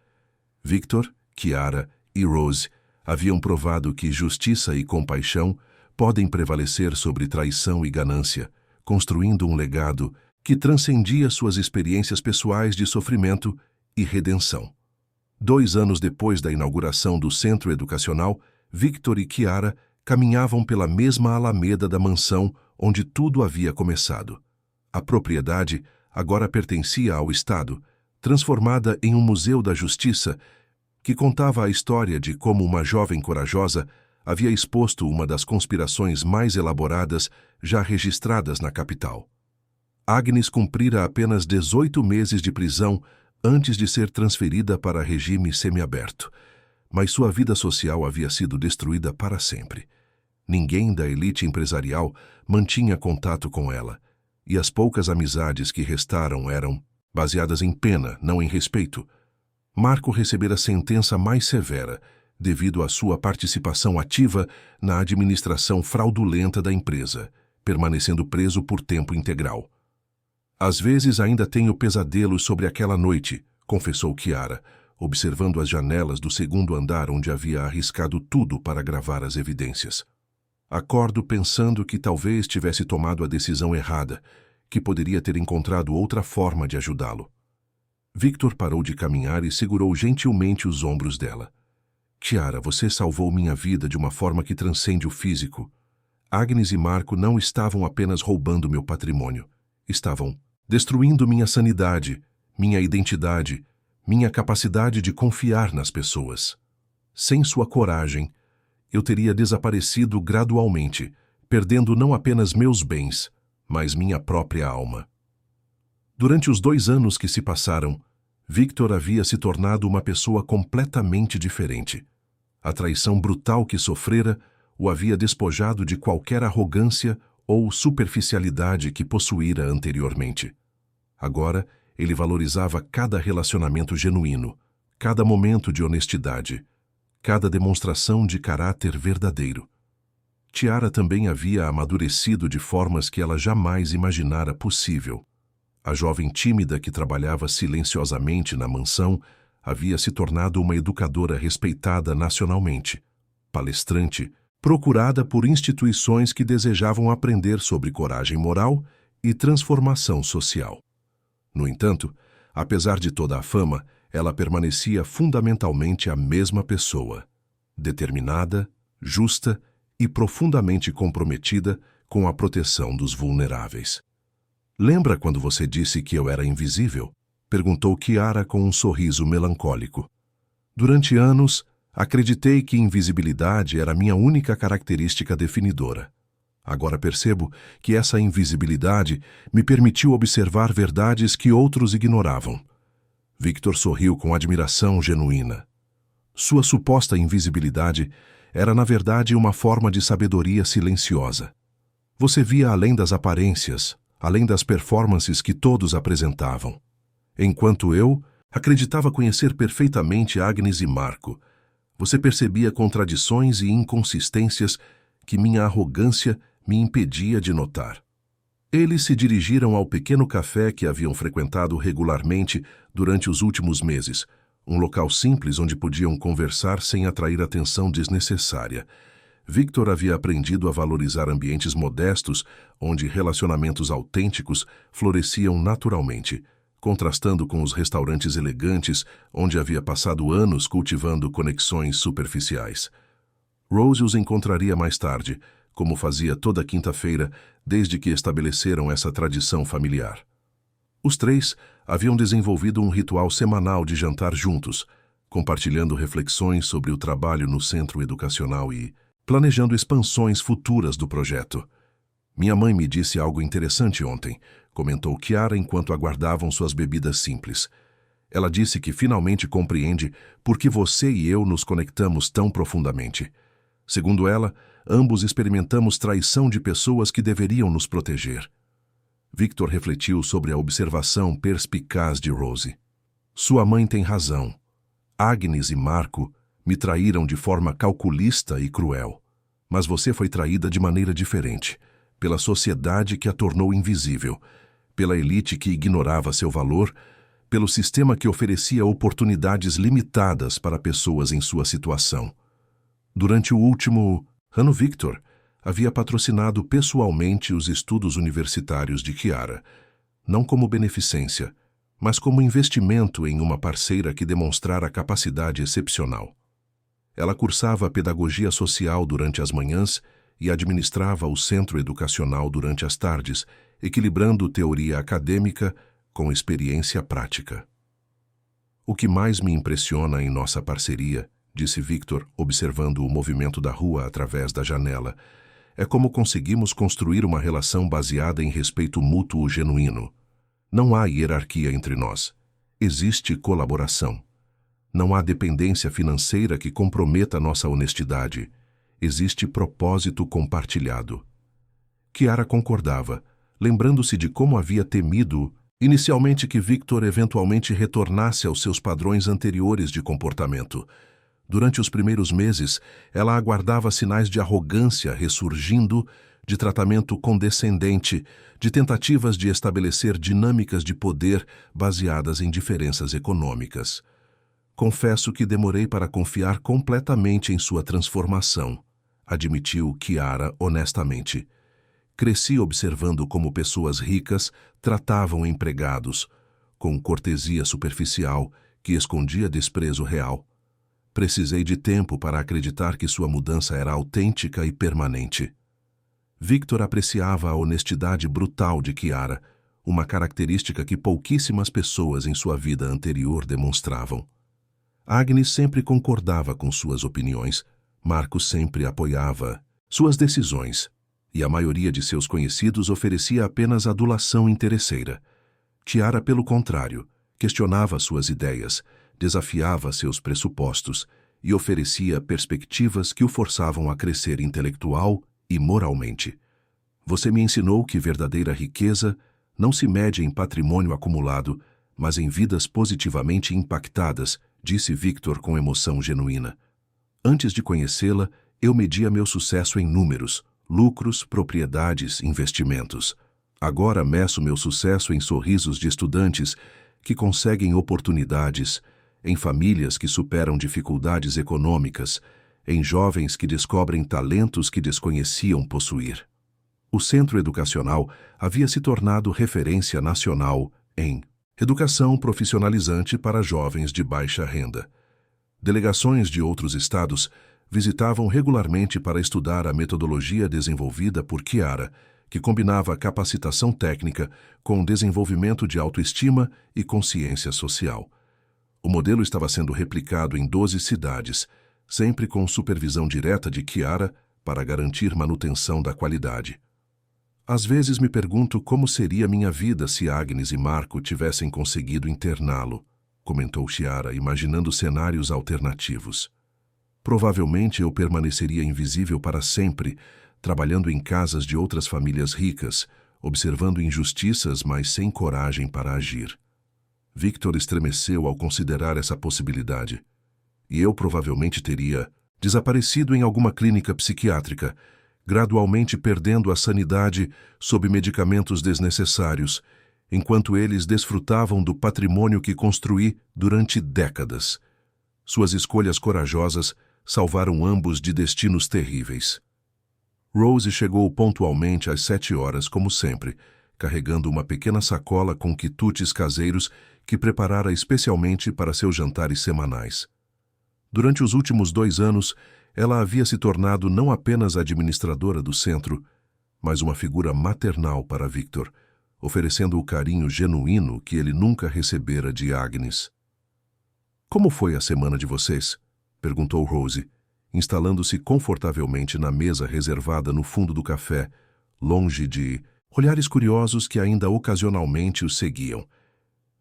Victor, Kiara e Rosie haviam provado que justiça e compaixão podem prevalecer sobre traição e ganância, construindo um legado que transcendia suas experiências pessoais de sofrimento e redenção. 2 anos depois da inauguração do centro educacional, Victor e Kiara caminhavam pela mesma alameda da mansão onde tudo havia começado. A propriedade agora pertencia ao Estado, transformada em um museu da justiça que contava a história de como uma jovem corajosa havia exposto uma das conspirações mais elaboradas já registradas na capital. Agnes cumprira apenas 18 meses de prisão antes de ser transferida para regime semiaberto, mas sua vida social havia sido destruída para sempre. Ninguém da elite empresarial mantinha contato com ela, e as poucas amizades que restaram eram baseadas em pena, não em respeito. Marco recebera a sentença mais severa devido à sua participação ativa na administração fraudulenta da empresa, permanecendo preso por tempo integral. Às vezes ainda tenho pesadelos sobre aquela noite, confessou Kiara, observando as janelas do segundo andar onde havia arriscado tudo para gravar as evidências. Acordo pensando que talvez tivesse tomado a decisão errada, que poderia ter encontrado outra forma de ajudá-lo. Victor parou de caminhar e segurou gentilmente os ombros dela. Kiara, você salvou minha vida de uma forma que transcende o físico. Agnes e Marco não estavam apenas roubando meu patrimônio. Estavam destruindo minha sanidade, minha identidade, minha capacidade de confiar nas pessoas. Sem sua coragem, eu teria desaparecido gradualmente, perdendo não apenas meus bens, mas minha própria alma. Durante os 2 anos que se passaram, Victor havia se tornado uma pessoa completamente diferente. A traição brutal que sofrera o havia despojado de qualquer arrogância ou superficialidade que possuíra anteriormente. Agora, ele valorizava cada relacionamento genuíno, cada momento de honestidade, cada demonstração de caráter verdadeiro. Kiara também havia amadurecido de formas que ela jamais imaginara possível. A jovem tímida que trabalhava silenciosamente na mansão havia se tornado uma educadora respeitada nacionalmente. palestrante, procurada por instituições que desejavam aprender sobre coragem moral e transformação social. No entanto, apesar de toda a fama, ela permanecia fundamentalmente a mesma pessoa, determinada, justa e profundamente comprometida com a proteção dos vulneráveis. Lembra quando você disse que eu era invisível? Perguntou Kiara com um sorriso melancólico. Durante anos, acreditei que invisibilidade era minha única característica definidora. Agora percebo que essa invisibilidade me permitiu observar verdades que outros ignoravam. Victor sorriu com admiração genuína. Sua suposta invisibilidade era, na verdade, uma forma de sabedoria silenciosa. Você via além das aparências, além das performances que todos apresentavam. Enquanto eu acreditava conhecer perfeitamente Agnes e Marco, você percebia contradições e inconsistências que minha arrogância me impedia de notar. Eles se dirigiram ao pequeno café que haviam frequentado regularmente durante os últimos meses, um local simples onde podiam conversar sem atrair atenção desnecessária. Victor havia aprendido a valorizar ambientes modestos onde relacionamentos autênticos floresciam naturalmente, contrastando com os restaurantes elegantes onde havia passado anos cultivando conexões superficiais. Rose os encontraria mais tarde, como fazia toda quinta-feira desde que estabeleceram essa tradição familiar. Os três haviam desenvolvido um ritual semanal de jantar juntos, compartilhando reflexões sobre o trabalho no centro educacional e planejando expansões futuras do projeto. Minha mãe me disse algo interessante ontem, comentou Kiara enquanto aguardavam suas bebidas simples. Ela disse que finalmente compreende por que você e eu nos conectamos tão profundamente. Segundo ela, ambos experimentamos traição de pessoas que deveriam nos proteger. Victor refletiu sobre a observação perspicaz de Rose. Sua mãe tem razão. Agnes e Marco me traíram de forma calculista e cruel. Mas você foi traída de maneira diferente, pela sociedade que a tornou invisível, pela elite que ignorava seu valor, pelo sistema que oferecia oportunidades limitadas para pessoas em sua situação. Durante o último ano, Victor havia patrocinado pessoalmente os estudos universitários de Kiara, não como beneficência, mas como investimento em uma parceira que demonstrara capacidade excepcional. Ela cursava pedagogia social durante as manhãs e administrava o centro educacional durante as tardes, equilibrando teoria acadêmica com experiência prática. O que mais me impressiona em nossa parceria, disse Victor, observando o movimento da rua através da janela, é como conseguimos construir uma relação baseada em respeito mútuo genuíno. Não há hierarquia entre nós. Existe colaboração. Não há dependência financeira que comprometa nossa honestidade. Existe propósito compartilhado. Kiara concordava, lembrando-se de como havia temido inicialmente que Victor eventualmente retornasse aos seus padrões anteriores de comportamento. Durante os primeiros meses, ela aguardava sinais de arrogância ressurgindo, de tratamento condescendente, de tentativas de estabelecer dinâmicas de poder baseadas em diferenças econômicas. Confesso que demorei para confiar completamente em sua transformação, admitiu Kiara honestamente. Cresci observando como pessoas ricas tratavam empregados, com cortesia superficial que escondia desprezo real. Precisei de tempo para acreditar que sua mudança era autêntica e permanente. Victor apreciava a honestidade brutal de Kiara, uma característica que pouquíssimas pessoas em sua vida anterior demonstravam. Agnes sempre concordava com suas opiniões, Marco sempre apoiava suas decisões, e a maioria de seus conhecidos oferecia apenas adulação interesseira. Kiara, pelo contrário, questionava suas ideias, desafiava seus pressupostos e oferecia perspectivas que o forçavam a crescer intelectual e moralmente. Você me ensinou que verdadeira riqueza não se mede em patrimônio acumulado, mas em vidas positivamente impactadas, disse Victor com emoção genuína. Antes de conhecê-la, eu media meu sucesso em números, lucros, propriedades, investimentos. Agora meço meu sucesso em sorrisos de estudantes que conseguem oportunidades, em famílias que superam dificuldades econômicas, em jovens que descobrem talentos que desconheciam possuir. O centro educacional havia se tornado referência nacional em educação profissionalizante para jovens de baixa renda. Delegações de outros estados visitavam regularmente para estudar a metodologia desenvolvida por Chiara, que combinava capacitação técnica com desenvolvimento de autoestima e consciência social. O modelo estava sendo replicado em 12 cidades, sempre com supervisão direta de Chiara para garantir manutenção da qualidade. Às vezes me pergunto como seria minha vida se Agnes e Marco tivessem conseguido interná-lo, comentou Chiara, imaginando cenários alternativos. Provavelmente eu permaneceria invisível para sempre, trabalhando em casas de outras famílias ricas, observando injustiças, mas sem coragem para agir. Victor estremeceu ao considerar essa possibilidade. E eu provavelmente teria desaparecido em alguma clínica psiquiátrica, gradualmente perdendo a sanidade sob medicamentos desnecessários, enquanto eles desfrutavam do patrimônio que construí durante décadas. Suas escolhas corajosas salvaram ambos de destinos terríveis. Rose chegou pontualmente às 7 horas, como sempre, carregando uma pequena sacola com quitutes caseiros que preparara especialmente para seus jantares semanais. Durante os últimos 2 anos, ela havia se tornado não apenas administradora do centro, mas uma figura maternal para Victor, oferecendo o carinho genuíno que ele nunca recebera de Agnes. "Como foi a semana de vocês?" perguntou Rose, instalando-se confortavelmente na mesa reservada no fundo do café, longe de olhares curiosos que ainda ocasionalmente os seguiam.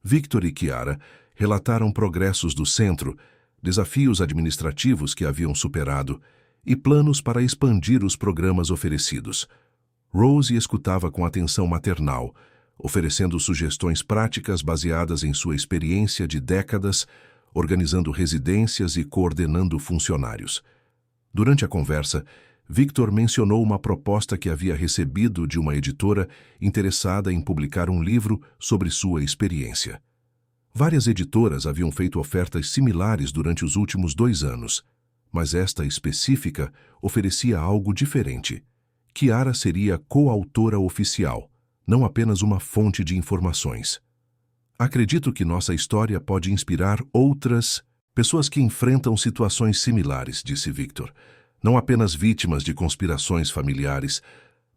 Victor e Chiara relataram progressos do centro, desafios administrativos que haviam superado e planos para expandir os programas oferecidos. Rose escutava com atenção maternal, oferecendo sugestões práticas baseadas em sua experiência de décadas, organizando residências e coordenando funcionários. Durante a conversa, Victor mencionou uma proposta que havia recebido de uma editora interessada em publicar um livro sobre sua experiência. Várias editoras haviam feito ofertas similares durante os últimos 2 anos, mas esta específica oferecia algo diferente. Chiara seria coautora oficial, não apenas uma fonte de informações. "Acredito que nossa história pode inspirar outras pessoas que enfrentam situações similares", disse Victor. "Não apenas vítimas de conspirações familiares,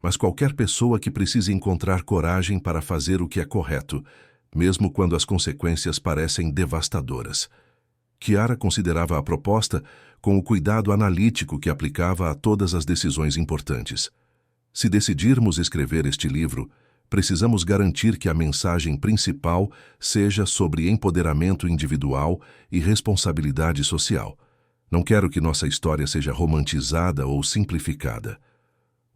mas qualquer pessoa que precise encontrar coragem para fazer o que é correto, mesmo quando as consequências parecem devastadoras." Chiara considerava a proposta com o cuidado analítico que aplicava a todas as decisões importantes. "Se decidirmos escrever este livro, precisamos garantir que a mensagem principal seja sobre empoderamento individual e responsabilidade social. Não quero que nossa história seja romantizada ou simplificada."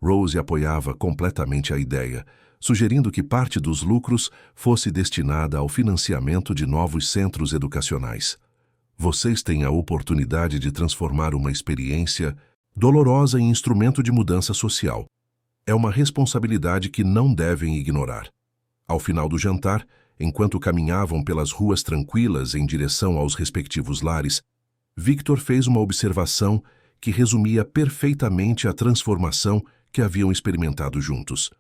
Rose apoiava completamente a ideia, sugerindo que parte dos lucros fosse destinada ao financiamento de novos centros educacionais. "Vocês têm a oportunidade de transformar uma experiência dolorosa em instrumento de mudança social. É uma responsabilidade que não devem ignorar." Ao final do jantar, enquanto caminhavam pelas ruas tranquilas em direção aos respectivos lares, Victor fez uma observação que resumia perfeitamente a transformação que haviam experimentado juntos.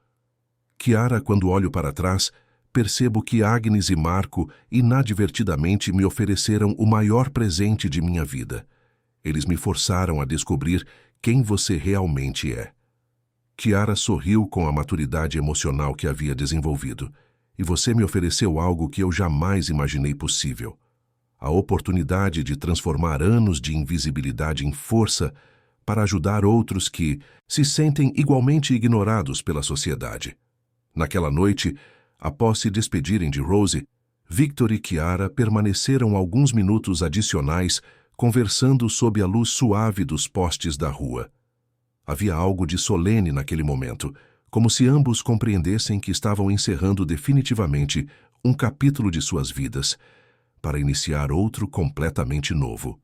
"Chiara, quando olho para trás, percebo que Agnes e Marco inadvertidamente me ofereceram o maior presente de minha vida. Eles me forçaram a descobrir quem você realmente é." Chiara sorriu com a maturidade emocional que havia desenvolvido. "E você me ofereceu algo que eu jamais imaginei possível. A oportunidade de transformar anos de invisibilidade em força para ajudar outros que se sentem igualmente ignorados pela sociedade." Naquela noite, após se despedirem de Rose, Victor e Chiara permaneceram alguns minutos adicionais conversando sob a luz suave dos postes da rua. Havia algo de solene naquele momento, como se ambos compreendessem que estavam encerrando definitivamente um capítulo de suas vidas, para iniciar outro completamente novo.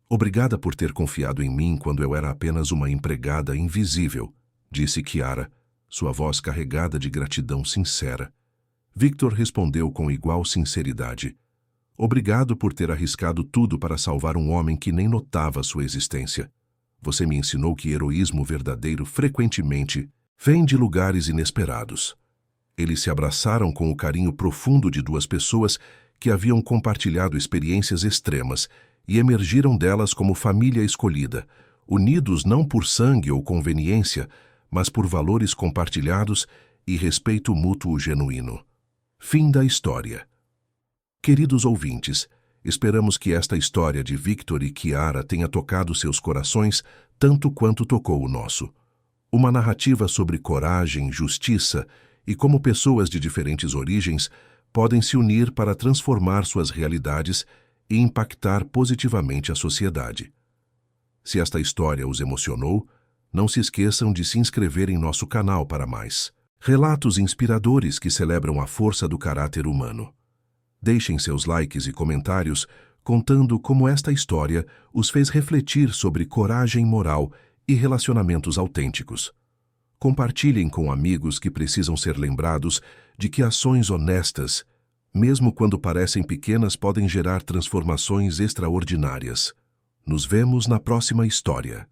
"Obrigada por ter confiado em mim quando eu era apenas uma empregada invisível", disse Chiara, sua voz carregada de gratidão sincera. Victor respondeu com igual sinceridade. Obrigado por ter arriscado tudo para salvar um homem que nem notava sua existência. Você me ensinou que heroísmo verdadeiro frequentemente vem de lugares inesperados. Eles se abraçaram com o carinho profundo de duas pessoas que haviam compartilhado experiências extremas e emergiram delas como família escolhida, unidos não por sangue ou conveniência, mas por valores compartilhados e respeito mútuo genuíno. Fim da história. Queridos ouvintes, esperamos que esta história de Victor e Chiara tenha tocado seus corações tanto quanto tocou o nosso. Uma narrativa sobre coragem, justiça e como pessoas de diferentes origens podem se unir para transformar suas realidades e impactar positivamente a sociedade. Se esta história os emocionou, não se esqueçam de se inscrever em nosso canal para mais relatos inspiradores que celebram a força do caráter humano. Deixem seus likes e comentários contando como esta história os fez refletir sobre coragem moral e relacionamentos autênticos. Compartilhem com amigos que precisam ser lembrados de que ações honestas, mesmo quando parecem pequenas, podem gerar transformações extraordinárias. Nos vemos na próxima história.